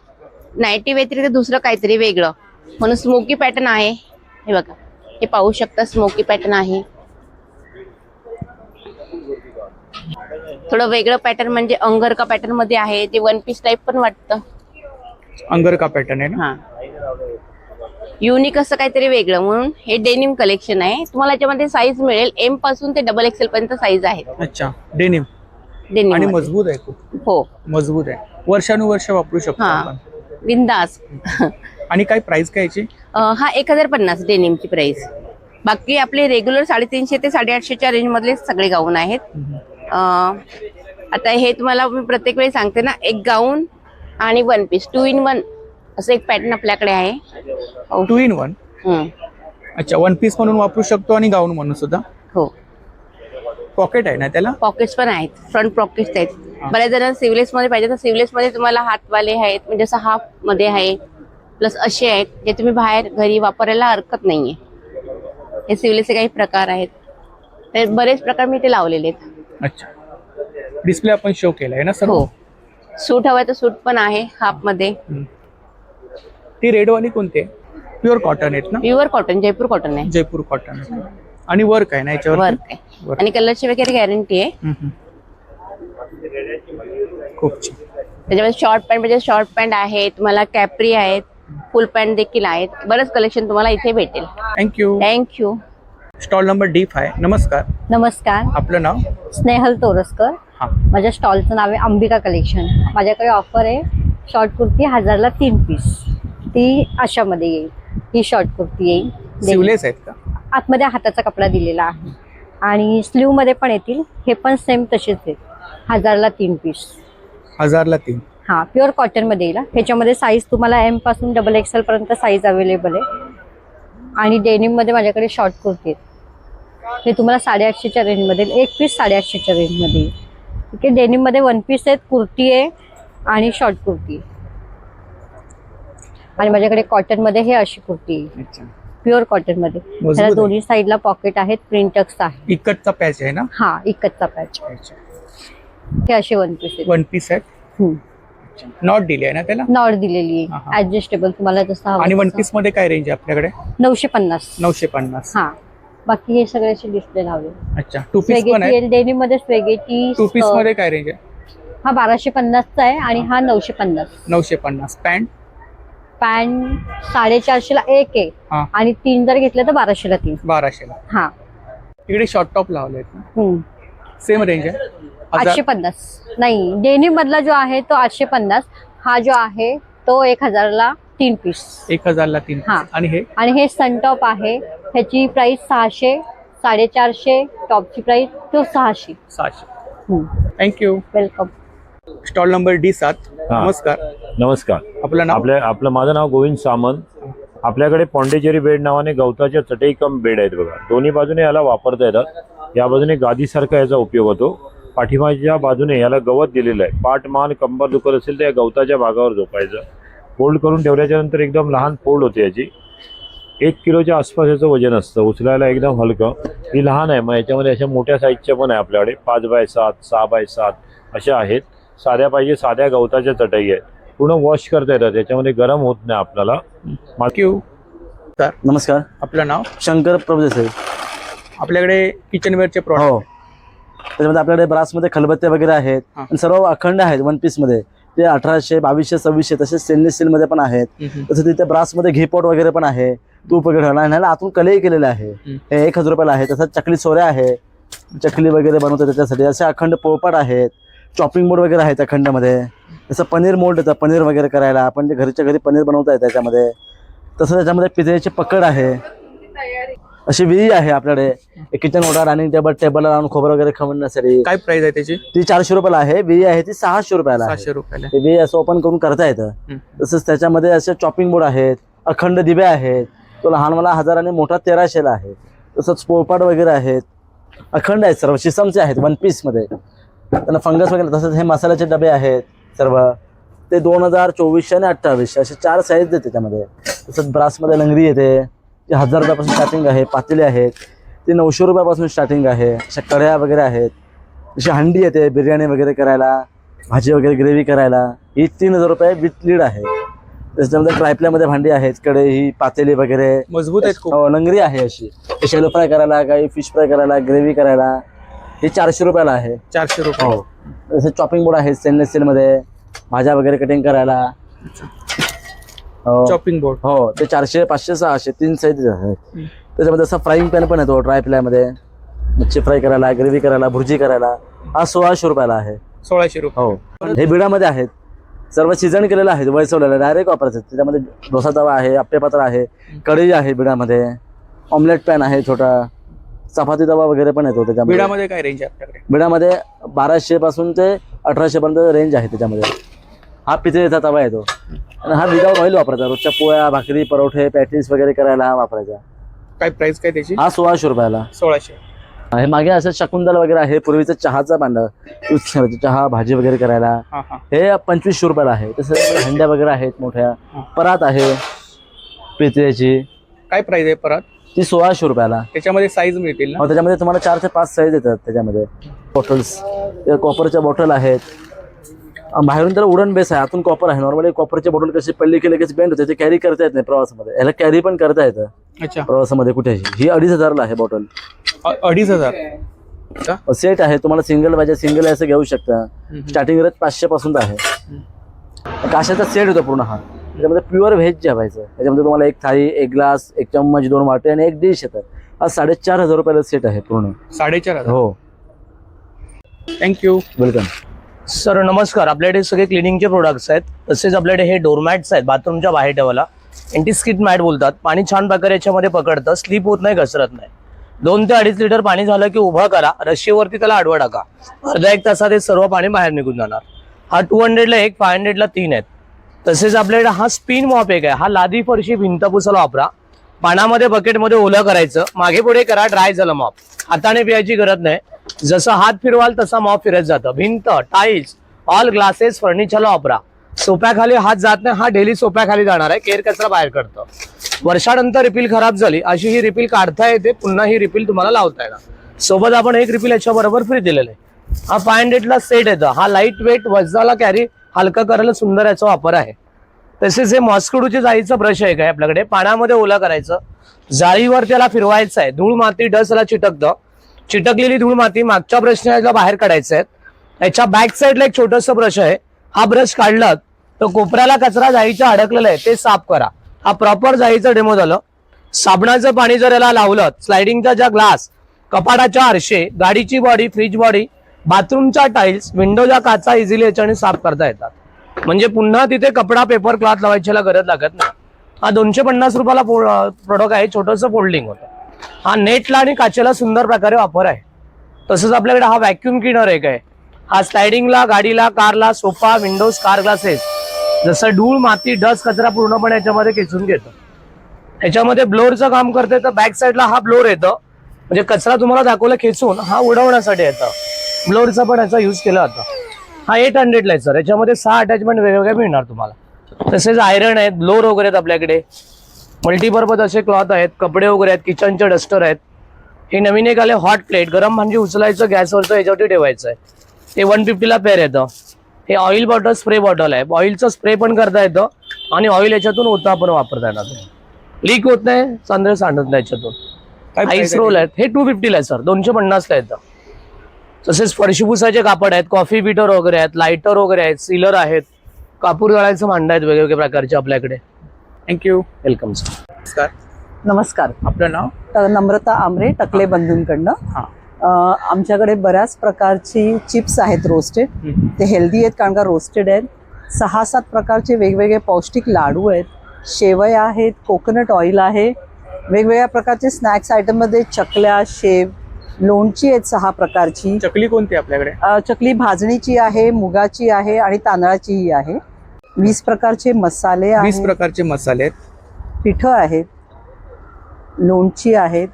Speaker 24: नाईटी व्यतिरिक्त दुसरं काहीतरी वेगळं म्हणून स्मोकी पॅटर्न आहे. हे बघा, हे पाहू शकता, स्मोकी पॅटर्न आहे. थोडं वेगळं पॅटर्न म्हणजे अंगरका पॅटर्न मध्ये आहे. ते वन पीस टाईप पण वाटतं.
Speaker 8: अंगरका पॅटर्न आहे ना?
Speaker 24: युनिक असं काहीतरी वेगळं म्हणून हे डेनिम कलेक्शन आहे. तुम्हाला याच्यामध्ये साईज मिळेल एम पासून ते डबल एक्सेल पर्यंत साईज आहे.
Speaker 8: अच्छा, डेनिम
Speaker 24: डेनिम
Speaker 8: आणि मजबूत आहे खूप.
Speaker 24: हो
Speaker 8: मजबूत आहे, वर्षानुवर्ष वापरू शकतो आपण.
Speaker 24: बिंदास.
Speaker 8: आणि काय प्राइस काय याची?
Speaker 24: हा 1050 डेनिमची प्राइस. बाकी आपले रेग्युलर 350 ते 850च्या रेंज मधले सगळे गाऊन आहेत. आता हे तुम्हाला मी प्रत्येक वेळी सांगते ना, एक गाऊन आणि वन पीस 2 in 1 असं एक पॅटर्न आपल्याकडे आहे.
Speaker 8: 2 in 1. अच्छा, वन पीस म्हणून वापरू शकतो आणि गाऊन म्हणून सुद्धा.
Speaker 24: हो.
Speaker 8: पॉकेट आहे ना त्याला?
Speaker 24: पॉकेट्स पण आहेत, फ्रंट पॉकेट्स आहेत. बऱ्याच जणांना सिवलेस मध्ये पाहिजे तर सिवलेस मध्ये तुम्हाला हातवाले आहेत, म्हणजे असं हाफ मध्ये आहे, प्लस असे आहेत जे तुम्ही बाहेर घरी वापरायला हरकत नाहीये. हे सिवलेसचे काही प्रकार आहेत, ते बरेच प्रकार मी ते लावलेले आहेत.
Speaker 8: अच्छा, डिस्प्ले आपण शो केलाय ना सर?
Speaker 24: हो. सूट हवं तर सूट पण आहे हाफ मध्ये.
Speaker 8: ती रेडवाली कोणती आहे? प्युअर कॉटन आहेत ना?
Speaker 24: प्युअर कॉटन, जयपूर कॉटन आहे.
Speaker 8: जयपूर कॉटन आणि वर्क आहे ना याच्यावर?
Speaker 24: वर्क आहे आणि कलरची वगैरे गॅरंटी आहे.
Speaker 8: खूप छान.
Speaker 24: त्याच्यामध्ये शॉर्ट पॅन्ट म्हणजे शॉर्ट पॅन्ट आहे, तुम्हाला कॅप्री आहेत, फुल पॅन्ट देखील आहेत. बरंच कलेक्शन तुम्हाला इथे भेटेल.
Speaker 8: Thank you.
Speaker 24: Thank you.
Speaker 8: Stall number D5. नमस्कार.
Speaker 1: नमस्कार.
Speaker 8: आपलं नाव?
Speaker 1: स्नेहल तोरसकर. माझ्या स्टॉलचं नाव आहे अंबिका कलेक्शन. माझ्याकडे ऑफर आहे शॉर्ट कुर्ती 1000ला 3 पीस. ती अशामध्ये येईल. ही शॉर्ट कुर्ती येईल.
Speaker 8: सिवलेस आहेत का?
Speaker 1: आतमध्ये हाताचा कपडा दिलेला आहे आणि स्लीव मध्ये पण येतील. हे पण सेम तसेच आहेत. 1000ला 3 पीस.
Speaker 8: 1000ला 3.
Speaker 1: हा, प्युअर कॉटन मध्ये येईल. ह्याच्यामध्ये साईज तुम्हाला एम पासून डबल एक्सेल पर्यंत साईज अवेलेबल आहे. आणि डेनिम मध्ये माझ्याकडे शॉर्ट कुर्ती आहेत. हे तुम्हाला 850च्या रेंज मध्ये, एक पीस 850च्या रेंज मध्ये. ठीक आहे. डेनिम मध्ये वन पीस आहेत, कुर्ती आहे आणि शॉर्ट कुर्ती आहे. आणि माझ्याकडे कॉटन मध्ये हे अशी कुर्ती आहे, प्युअर कॉटन मध्ये. त्याला दोन्ही साईडला पॉकेट आहेत, प्रिंटक्स आहे.
Speaker 8: इकटचा पॅच आहे ना?
Speaker 1: हा, इकटचा पॅच. हे असे वन पीस आहेत.
Speaker 8: वन पीस आहेत. नॉट दिली आहे ना त्याला?
Speaker 1: नॉट दिलेली आहे, ऍडजस्टेबल तुम्हाला जसं हवं.
Speaker 8: आणि वन पीस मध्ये काय रेंज आहे आपल्याकडे?
Speaker 1: 950.
Speaker 8: 950.
Speaker 1: हा, बाकी हे सगळे डिस्प्ले लावले.
Speaker 8: अच्छा, 2 पीस पण आहे?
Speaker 1: डेनिम मध्ये स्वेगेटी.
Speaker 8: 2 पीस मध्ये काय रेंज आहे?
Speaker 1: हा 1250चा आहे आणि हा 950.
Speaker 8: 950. पॅन्ट?
Speaker 1: पॅन्ट 450ला एक आहे आणि 3 जर घेतलं तर 1200ला 3.
Speaker 8: 1200ला.
Speaker 1: हा.
Speaker 8: इकडे शॉर्ट टॉप लावले आहेत. सेम रेंज आहे?
Speaker 1: 850. नाही, डेनिम मधला जो आहे तो 850. हा जो आहे तो 1000ला 3 पीस.
Speaker 8: 1000ला 3.
Speaker 1: हा.
Speaker 8: आणि हे?
Speaker 1: आणि हे सन टॉप आहे. ह्याची प्राइस 600, 450. टॉपची प्राइस तो 600.
Speaker 8: 600. Thank you.
Speaker 1: Welcome.
Speaker 8: Stall number D7. नमस्कार.
Speaker 2: नमस्कार.
Speaker 8: आपलं नाव?
Speaker 2: आपलं माझं नाव गोविंद सामंत. आपल्याकडे पॉन्डेचेरी बेड नावाने गवताच्या चटई कम बेड आहेत बघा. दोन्ही बाजूने याला वापरता येतात. या बाजूने गादीसारखा याचा उपयोग होतो. पाठीमागच्या बाजूने याला गवत दिलेलं आहे. पाठ मान कंबर दुखत असेल तर या गवताच्या भागावर झोपायचं. फोल्ड करून ठेवल्याच्या नंतर एकदम लहान फोल्ड होते याची. 1 किलोच्या आसपास याचं वजन असतं. उचलायला एकदम हलकं. ही लहान आहे, मग याच्यामध्ये अशा मोठ्या साईजच्या पण आहे आपल्याकडे. 5x7, 6x7 अशा आहेत. साध्या पाहिजे साध्या गवताच्या चटई आहेत. पूर्ण वॉश करता येतात, त्याच्यामध्ये गरम होत नाही आपल्याला.
Speaker 3: नमस्कार.
Speaker 8: आपलं नाव?
Speaker 3: शंकर प्रभुदेसाई.
Speaker 8: आपल्याकडे किचनवेअरचे प्रॉडक्ट?
Speaker 3: हो, त्याच्यामध्ये आपल्याकडे ब्रासमध्ये खलबत्ते वगैरे आहेत आणि सर्व अखंड आहेत. वन पीस मध्ये ते 1800, 2200, 2600 तसेच स्टेनलेस स्टील मध्ये पण आहेत. तसं तिथे ब्रासमध्ये घीपॉट वगैरे पण आहे. तूप वगैरे ठेवला आतून कलेही केलेले आहे. हे 1000 रुपयाला आहे. तसंच चकली सोऱ्या आहे, चकली वगैरे बनवतात त्याच्यासाठी. असे अखंड पोळपाट आहेत. चॉपिंग बोर्ड वगैरे आहेत अखंडमध्ये. जसं पनीर मोल्ड येतं पनीर वगैरे करायला. आपण जे घरच्या घरी पनीर बनवता येतं त्याच्यामध्ये. तसं त्याच्यामध्ये पितळेची पकड आहे. अशी विही आहे आपल्याकडे. किचन ओटा, डायनिंग टेबल, टेबलला लावून खोबरं वगैरे खवण्यासाठी.
Speaker 8: काय प्राइस आहे त्याची?
Speaker 3: ती 400 रुपयाला आहे. विही आहे ती 600 रुपयाला.
Speaker 8: 600 रुपयाला.
Speaker 3: विही असं ओपन करून करता येतं. तसंच त्याच्यामध्ये असे चॉपिंग बोर्ड आहेत, अखंड दिवे आहेत. तो लहानवाला 1000 आणि मोठा 1300ला आहे. तसंच पोळपाट वगैरे आहेत. अखंड आहेत सर्व, शिसमचे आहेत 1 पीस मध्ये. त्यांना फंगस वगैरे. तसंच हे मसाल्याचे डबे आहेत सर्व, ते 2000, 2400 आणि 2800 असे 4 साईज आहेत त्याच्यामध्ये. तसंच ब्रासमध्ये लंगरी येते, ती 1000 रुपयापासून स्टार्टिंग आहे. पातेले आहेत ते 900 रुपयापासून स्टार्टिंग आहे. अशा कढया वगैरे आहेत. अशी हंडी येते बिर्याणी वगैरे करायला, भाजी वगैरे ग्रेव्ही करायला. ही 3000 रुपये विथ लीड आहे. त्याच्यामध्ये ट्रायप्ल्यामध्ये भांडी आहेत, कढई, पातेली वगैरे
Speaker 8: मजबूत आहेत खूप.
Speaker 3: हो, लंगरी आहे अशी. शॅलो फ्राय करायला, काही फिश फ्राय करायला, ग्रेव्ही करायला. हे 400 रुपयाला आहे.
Speaker 8: 400 रुपये.
Speaker 3: हो. जसं चॉपिंग बोर्ड आहे स्टेनलेस स्टील मध्ये, भाज्या वगैरे कटिंग करायला.
Speaker 8: Chopping board.
Speaker 3: हो, ते 400, 500, 600 3 साईज आहेत. त्याच्यामध्ये असा फ्राईंग पॅन पण येतो ट्रायप्लायमध्ये, मच्छी फ्राय करायला, ग्रेव्ही करायला, भुर्जी करायला. हा 1600 रुपयाला आहे.
Speaker 8: 1600 रुपये.
Speaker 3: हो. हे बिडामध्ये आहेत, सर्व सीझन केलेलं आहे, वैसवलेलं डायरेक्ट वापरायचं. त्याच्यामध्ये डोसा तवा आहे, आप्पे पात्र आहे, कढई आहे बिडामध्ये, ऑमलेट पॅन आहे छोटा, चपाती तवा वगैरे पण येतो त्याच्यामध्ये.
Speaker 8: बिडामध्ये काय रेंज आहे आपल्याकडे?
Speaker 3: बिडामध्ये 1200 पासून ते 1800 पर्यंत रेंज आहे त्याच्यामध्ये. हा पितळेचा तवा येतो आणि हा विदाउट ऑइल वापरायचा. रोजच्या पोळ्या, भाकरी, परोठे, पॅटीस वगैरे करायला हा वापरायचा.
Speaker 8: काय प्राइस काय त्याची?
Speaker 3: हा 1600 रुपयाला.
Speaker 8: 1600.
Speaker 3: हे मागे असं शकूंदल वगैरे आहे, पूर्वीचं चहाचा भांड यूज करायचं, चहा भाजी वगैरे करायला. हे 2500 रुपयाला आहे. तसं हंड्या वगैरे आहेत मोठ्या. परात आहे पितळेची.
Speaker 8: काय प्राइस आहे परत?
Speaker 3: ती 1600 रुपयाला.
Speaker 8: त्याच्यामध्ये साईज मिळतील ना?
Speaker 3: त्याच्यामध्ये तुम्हाला 4 ते 5 साईज येतात त्याच्यामध्ये. बॉटल्स, कॉपरच्या बॉटल आहेत. बाहेरून तर वुडन बेस आहे, आतून कॉपर आहे. नॉर्मली कॉपरचे बॉटल कशी पडली की लगेच बेंड होते, ते कॅरी करता येत नाही प्रवासामध्ये. याला कॅरी पण करता येतं.
Speaker 8: अच्छा.
Speaker 3: प्रवासामध्ये कुठेही. ही 2500 ला आहे बॉटल.
Speaker 8: 2500
Speaker 3: सेट आहे. तुम्हाला सिंगल पाहिजे सिंगल असं घेऊ शकता. स्टार्टिंग रेट 500 पासून आहे. काशाचा सेट होतो पूर्ण हा. त्याच्यामध्ये प्युअर व्हेज जेवायचं. त्याच्यामध्ये तुम्हाला एक थाळी, एक ग्लास, एक चम्मच, 2 वाटे आणि एक डिश येतात. हा 4500 रुपयाला सेट आहे पूर्ण.
Speaker 8: 4500.
Speaker 3: हो.
Speaker 8: थँक्यू.
Speaker 3: वेलकम.
Speaker 4: सर नमस्कार. आपल्याकडे सगळे क्लिनिंगचे प्रोडक्ट्स आहेत. तसेच आपल्याकडे हे डोरमॅट्स आहेत बाथरूमच्या बाहेर ठेवायला. एंटीस्किट मॅट बोलतात. पाणी छान प्रकारे याच्यामध्ये पकडतं, स्लिप होत नाही, घसरत नाही. 2 ते 2.5 लिटर पाणी झालं की उभा करा, रश्शीवरती त्याला आडवा टाका. अर्धा 1 तासात हे सर्व पाणी बाहेर निघून जाणार. हा 200ला 1, 500ला 3 आहेत. तसेच आपल्याकडे हा स्पिन मॉप एक आहे. हा लादी फरशी भिंत पुसायला वापरा. पाण्यामध्ये बकेटमध्ये ओलं करायचं, मागे पुढे करा, ड्राय झालं मॉप. हाताने पियाची गरज नाही. जसं हात फिरवाल तसा मॉप फिरत जातं. भिंत, टाईल्स, ऑल ग्लासेस, फर्निचरला वापरा. सोप्याखाली हात जात नाही, हा डेली सोप्याखाली जाणार आहे. केर कचरा बाहेर करतं. वर्षानंतर रिपील खराब झाली अशी ही रिपील काढता येते, पुन्हा ही रिपील तुम्हाला लावता येणार. सोबत आपण एक रिपील याच्या बरोबर फ्री दिलेलं आहे. हा 500ला सेट येतं. हा लाईट वेट, वजनाला कॅरी हलका करायला सुंदर याचा वापर आहे. तसेच हे मॉस्किटोची जाळीचं ब्रश आहे काय आपल्याकडे. पाण्यामध्ये ओला करायचं, जाळीवर त्याला फिरवायचं आहे. धूळ माती डस्ट याला चिटकतं. चिटकलेली धूळ माती मागच्या ब्रशने याला बाहेर काढायचं आहे. याच्या बॅक साईडला एक छोटंसं ब्रश आहे. हा ब्रश काढला तर कोपऱ्याला कचरा जाळीच्या अडकलेला आहे ते साफ करा. हा प्रॉपर जाळीचा डेमो झालं. साबणाचं पाणी जर याला लावलं, स्लायडिंगचा ज्या ग्लास, कपाटाच्या आरशे, गाडीची बॉडी, फ्रीज बॉडी, बाथरूमच्या टाईल्स, विंडोच्या काचा इझिली याच्याने साफ करता येतात. म्हणजे पुन्हा तिथे कपडा, पेपर, क्लॉथ लावायची गरज लागत नाही. हा 250 रुपयाला प्रोडक्ट आहे. छोटंसं फोल्डिंग होतं. हा नेटला आणि काचेला सुंदर प्रकारे वापर आहे. तसंच आपल्याकडे हा व्हॅक्युम क्लीनर एक आहे. हा स्लायडिंगला, गाडीला, कारला, सोफा, विंडोज, कार ग्लासेस, जसं धूळ, माती, डस्ट, कचरा पूर्णपणे याच्यामध्ये खेचून घेतो. याच्यामध्ये ब्लोअरचं काम करते. तर बॅक साईडला हा ब्लोअर येतं. म्हणजे कचरा तुम्हाला दाखवला खेचून हा उडवण्यासाठी येतं. ब्लोअरचा पण याचा यूज केला जातो. हा 800ला आहे सर. याच्यामध्ये 6 अटॅचमेंट वेगवेगळे मिळणार तुम्हाला. तसेच आयरन आहेत, ब्लोअर वगैरे आहेत आपल्याकडे. मल्टीपर्पज असे क्लॉथ आहेत, कपडे वगैरे आहेत, किचनचे डस्टर आहेत. हे नवीन एक आले हॉट प्लेट. गरम भांडी उचलायचं गॅसवरचं याच्यावरती ठेवायचं आहे. ते 150ला पेअर येतं. हे ऑइल बॉटल, स्प्रे बॉटल आहे. ऑइलचं स्प्रे पण करता येतं आणि ऑइल याच्यातून होता पण वापरता येणार. लीक होत नाही, चांदळे सांडत नाही याच्यातून. आईस रोल आहेत. हे 250ला आहे सर. 250ला येतं. तसेच फरशी पुसायचे कापड आहेत, कॉफी बीटर वगैरे आहेत, लायटर वगैरे आहेत, सीलर आहेत, कापूर जळायचं भांड आहेत वेगवेगळ्या प्रकारचे आपल्याकडे.
Speaker 8: थँक्यू.
Speaker 4: Welcome sir.
Speaker 8: नमस्कार.
Speaker 5: नमस्कार.
Speaker 8: आपलं नाव?
Speaker 5: नम्रता आमरे, टकले बंधूंकडनं. आमच्याकडे बऱ्याच प्रकारची चिप्स आहेत रोस्टेड. ते हेल्दी आहेत कारण का रोस्टेड आहेत. 6-7 प्रकारचे वेगवेगळे पौष्टिक लाडू आहेत. शेवया आहेत, कोकोनट ऑइल आहे. वेगवेगळ्या प्रकारचे स्नॅक्स आयटममध्ये चकल्या, शेव, लोणची आहेत 6 प्रकारची.
Speaker 8: चकली कोणती आपल्याकडे?
Speaker 5: चकली भाजणीची आहे, मुगाची आहे आणि तांदळाचीही आहे. 20 प्रकारचे मसाले आहेत.
Speaker 8: 20 प्रकारचे मसाले आहेत.
Speaker 5: पिठं आहेत, लोणची आहेत,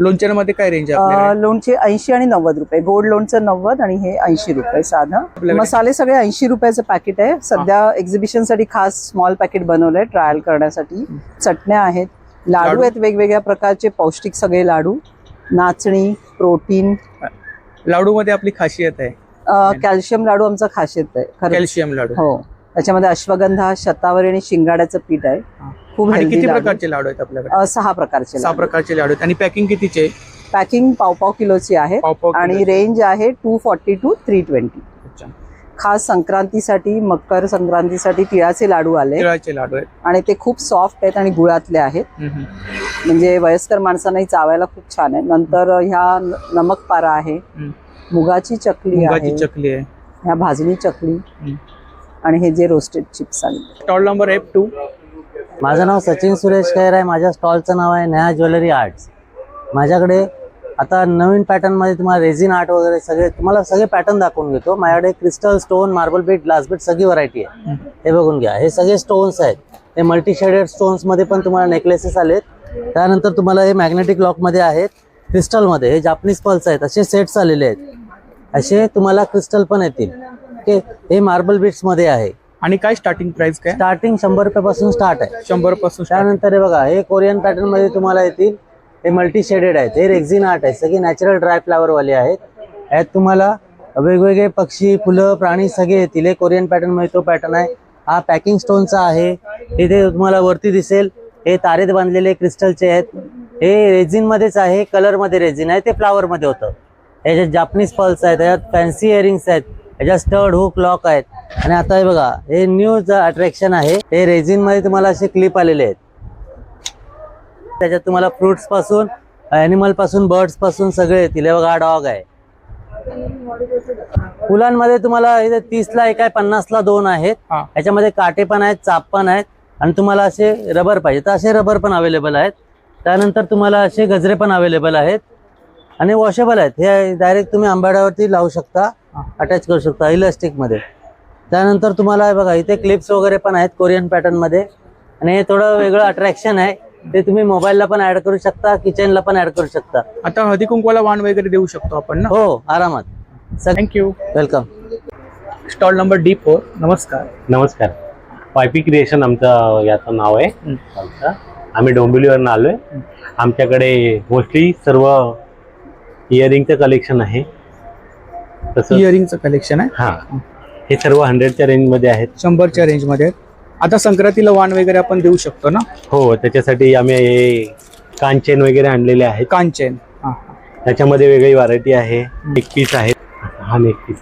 Speaker 8: लोणच्यांमध्ये काय रेंज आहे आपल्याकडे?
Speaker 5: लोणचे 80 आणि 90 रुपये. गोड लोणचं 90 आणि हे 80 रुपये साधं.
Speaker 8: आपल्याकडे-
Speaker 5: मसाले सगळे 80 रुपयाचं पॅकेट आहे. सध्या एक्झिबिशन साठी खास स्मॉल पॅकेट बनवलंय ट्रायल करण्यासाठी. चटण्या आहेत, लाडू आहेत वेगवेगळ्या प्रकारचे पौष्टिक सगळे लाडू, नाचणी, प्रोटीन.
Speaker 8: लाडू मध्ये आपली खासियत आहे
Speaker 5: कॅल्शियम लाडू आमचा खासियत आहे खरंच.
Speaker 8: कॅल्शियम लाडू.
Speaker 5: हो, त्याच्यामध्ये अश्वगंधा, शतावरी आणि शिंगाड्याचं पीठ आहे. खूप
Speaker 8: आणि
Speaker 5: हेल्दी
Speaker 8: किती
Speaker 5: लाडू.
Speaker 8: प्रकारचे लाडू आहेत आपल्याकडे?
Speaker 5: 6 प्रकारचे
Speaker 8: 6 प्रकारचे लाडू आहेत. आणि पॅकिंग कितीचे?
Speaker 5: पॅकिंग पाव किलोची आहे आणि रेंज आहे 240 to 320. खास संक्रांतीसाठी, मकर संक्रांतीसाठी तिळाचे लाडू आले.
Speaker 8: तिळाचे लाडू आहेत
Speaker 5: आणि ते खूप सॉफ्ट आहेत आणि गुळातले आहेत. म्हणजे वयस्कर माणसांनाही चावायला खूप छान आहे. नंतर ह्या नमक पारा आहे, मुगाची चकली
Speaker 8: आहे,
Speaker 5: ह्या भाजणी चकली आणि हे जे रोस्टेड चिप्स आले.
Speaker 8: Stall number F2.
Speaker 3: माझं नाव सचिन सुरेश खैर आहे. माझ्या स्टॉलचं नाव आहे नेहा ज्वेलरी आर्ट्स. माझ्याकडे आता नवीन पॅटर्नमध्ये तुम्हाला रेझिन आर्ट वगैरे तुम्हाला सगळे पॅटर्न दाखवून घेतो. माझ्याकडे crystal, stone, marble bead, glass bead सगळी व्हरायटी आहे. हे बघून घ्या, हे सगळे स्टोन्स आहेत. हे मल्टी शेडेड स्टोन्समध्ये पण तुम्हाला नेकलेसेस आलेत. त्यानंतर तुम्हाला हे मॅग्नेटिक लॉकमध्ये आहेत, क्रिस्टलमध्ये हे जापनीज पल्स आहेत, असे सेट्स आलेले आहेत. असे तुम्हाला क्रिस्टल पण येतील. ओके, हे मार्बल बीट्समध्ये आहे.
Speaker 8: आणि काय स्टार्टिंग प्राइस काय?
Speaker 3: स्टार्टिंग 100 रुपयापासून स्टार्ट आहे.
Speaker 8: 100 पासून.
Speaker 3: त्यानंतर हे बघा, हे कोरियन पॅटर्न मध्ये तुम्हाला येतील. हे मल्टी शेडेड आहेत, हे रेक्झिन आर्ट आहे, सगळे नॅचरल ड्राय फ्लावर वाले आहेत. यात तुम्हाला वेगवेगळे पक्षी, फुलं, प्राणी सगळे येतील. हे कोरियन पॅटर्न मध्ये तो पॅटर्न आहे. हा पॅकिंग स्टोनचा आहे. इथे तुम्हाला वरती दिसेल हे तारेत बांधलेले क्रिस्टलचे आहेत. हे रेझिन मध्येच आहे, कलर मध्ये रेझिन आहे, ते फ्लावर मध्ये होतं. याच्यात जापनीज पल्स आहेत, याच्यात फॅन्सी इयरिंग्स आहेत, याच्यात स्टड, हुक, लॉक आहेत. आणि आता हे बघा, हे न्यू अट्रॅक्शन आहे. हे रेझिन मध्ये तुम्हाला असे क्लिप आलेले आहेत. त्याच्यात तुम्हाला फ्रुट्स पासून, ॲनिमल पासून, बर्ड्स पासून सगळे येतील. हे बघा, डॉग आहे. फुलांमध्ये तुम्हाला इथे 30ला एक आहे, 50ला 2 आहेत. याच्यामध्ये काटे पण आहेत, चाप पण आहेत. आणि तुम्हाला असे रबर पाहिजे तर असे रबर पण अवेलेबल आहेत. त्यानंतर तुम्हाला असे गजरे पण अवेलेबल आहेत आणि वॉशेबल आहेत. हे डायरेक्ट तुम्ही आंबाड्यावरती लावू शकता, अटॅच करू शकता इलास्टिक मध्ये. त्यानंतर तुम्हाला बघा, इथे क्लिप्स वगैरे पण आहेत कोरियन पॅटर्न मध्ये. आणि हे थोडं वेगळं अट्रॅक्शन आहे, ते तुम्ही मोबाईलला पण ऍड करू शकता, किचनला पण ऍड करू शकता.
Speaker 8: आता हळदी कुंकवाला वाण वगैरे देऊ शकतो आपण ना?
Speaker 3: हो, आरामात.
Speaker 8: Thank you.
Speaker 3: Welcome.
Speaker 8: Stall number D4. नमस्कार.
Speaker 6: नमस्कार. YP क्रिएशन आमचं याचं नाव आहे. आम्ही डोंबिवलीवरून आलोय. आमच्याकडे मोस्टली सर्व इयरिंगचं कलेक्शन आहे. तसं
Speaker 8: इयरिंगचं कलेक्शन आहे.
Speaker 6: हा, हे सर्व 100च्या रेंजमध्ये आहेत.
Speaker 8: 100च्या रेंजमध्ये. आता संक्रांतीला वाण वगैरे आपण देऊ शकतो ना?
Speaker 6: हो, त्याच्यासाठी आम्ही हे कानचेन वगैरे आणलेले आहेत.
Speaker 8: कानचेन.
Speaker 6: त्याच्यामध्ये वेगळी व्हरायटी आहे. एक पीस आहे, हा एक पीस.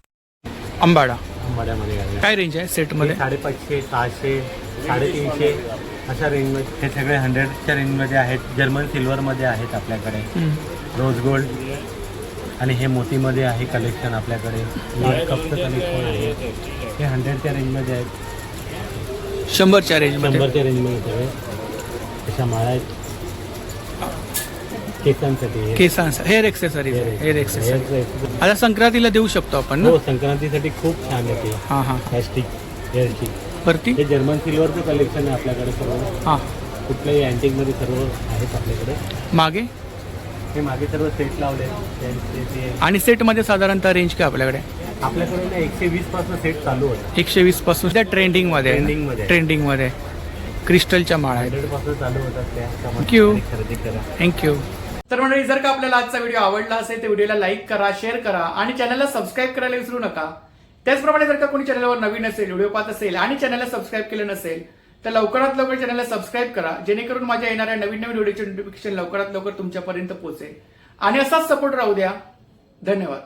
Speaker 8: आंबाड्यामध्ये काय रेंज आहे सेट मध्ये?
Speaker 6: 550, 600, 350 अशा रेंजमध्ये. हे सगळे 100च्या रेंजमध्ये आहेत. जर्मन सिल्वरमध्ये आहेत आपल्याकडे. रोज गोल्ड आणि हे मोतीमध्ये आहे कलेक्शन आपल्याकडे. कपचं कलेक्शन आहे. हे 100च्या रेंजमध्ये आहेत.
Speaker 8: 100च्या रेंजमध्ये.
Speaker 6: 100च्या रेंजमध्ये सगळे अशा माळा आहेत. केसांसाठी,
Speaker 8: केसांसाठी हेअर एक्सेसरीज. हेअर एक्सेसरीज आता संक्रांतीला देऊ शकतो आपण ना?
Speaker 6: हो, संक्रांतीसाठी खूप छान येते. हेअर स्टिक, हेअर स्टिक वरती. हे जर्मन सिल्वरचं कलेक्शन आहे आपल्याकडे सर्व. कुठल्याही अँटिक मध्ये सर्व आहेत आपल्याकडे.
Speaker 8: मागे
Speaker 6: हे मागे सर्व सेट लावले.
Speaker 8: आणि सेट मध्ये साधारणतः रेंज काय आपल्याकडे?
Speaker 6: आपल्याकडे 120 पासून सेट चालू होतं.
Speaker 8: 120 पासून. त्या ट्रेंडिंग मध्ये क्रिस्टलच्या माळा आहेत.
Speaker 6: 100 पासून चालू होतात.
Speaker 8: थँक्यू.
Speaker 6: खरेदी करा.
Speaker 8: थँक्यू. तर मंडळी, जर का आपल्याला आजचा व्हिडिओ आवडला असेल तर व्हिडिओला लाईक करा, शेअर करा आणि चॅनलला सबस्क्राईब करायला विसरू नका. त्याचप्रमाणे जर का कोणी चॅनलवर नवीन असेल, व्हिडिओ पाहत असेल आणि चॅनलला सबस्क्राईब केलं नसेल तर लवकरात लवकर चॅनलला सबस्क्राईब करा, जेणेकरून माझ्या येणाऱ्या नवीन व्हिडिओचे नोटिफिकेशन लवकरात लवकर तुमच्यापर्यंत पोहोचेल. आणि असाच सपोर्ट राहू द्या. धन्यवाद.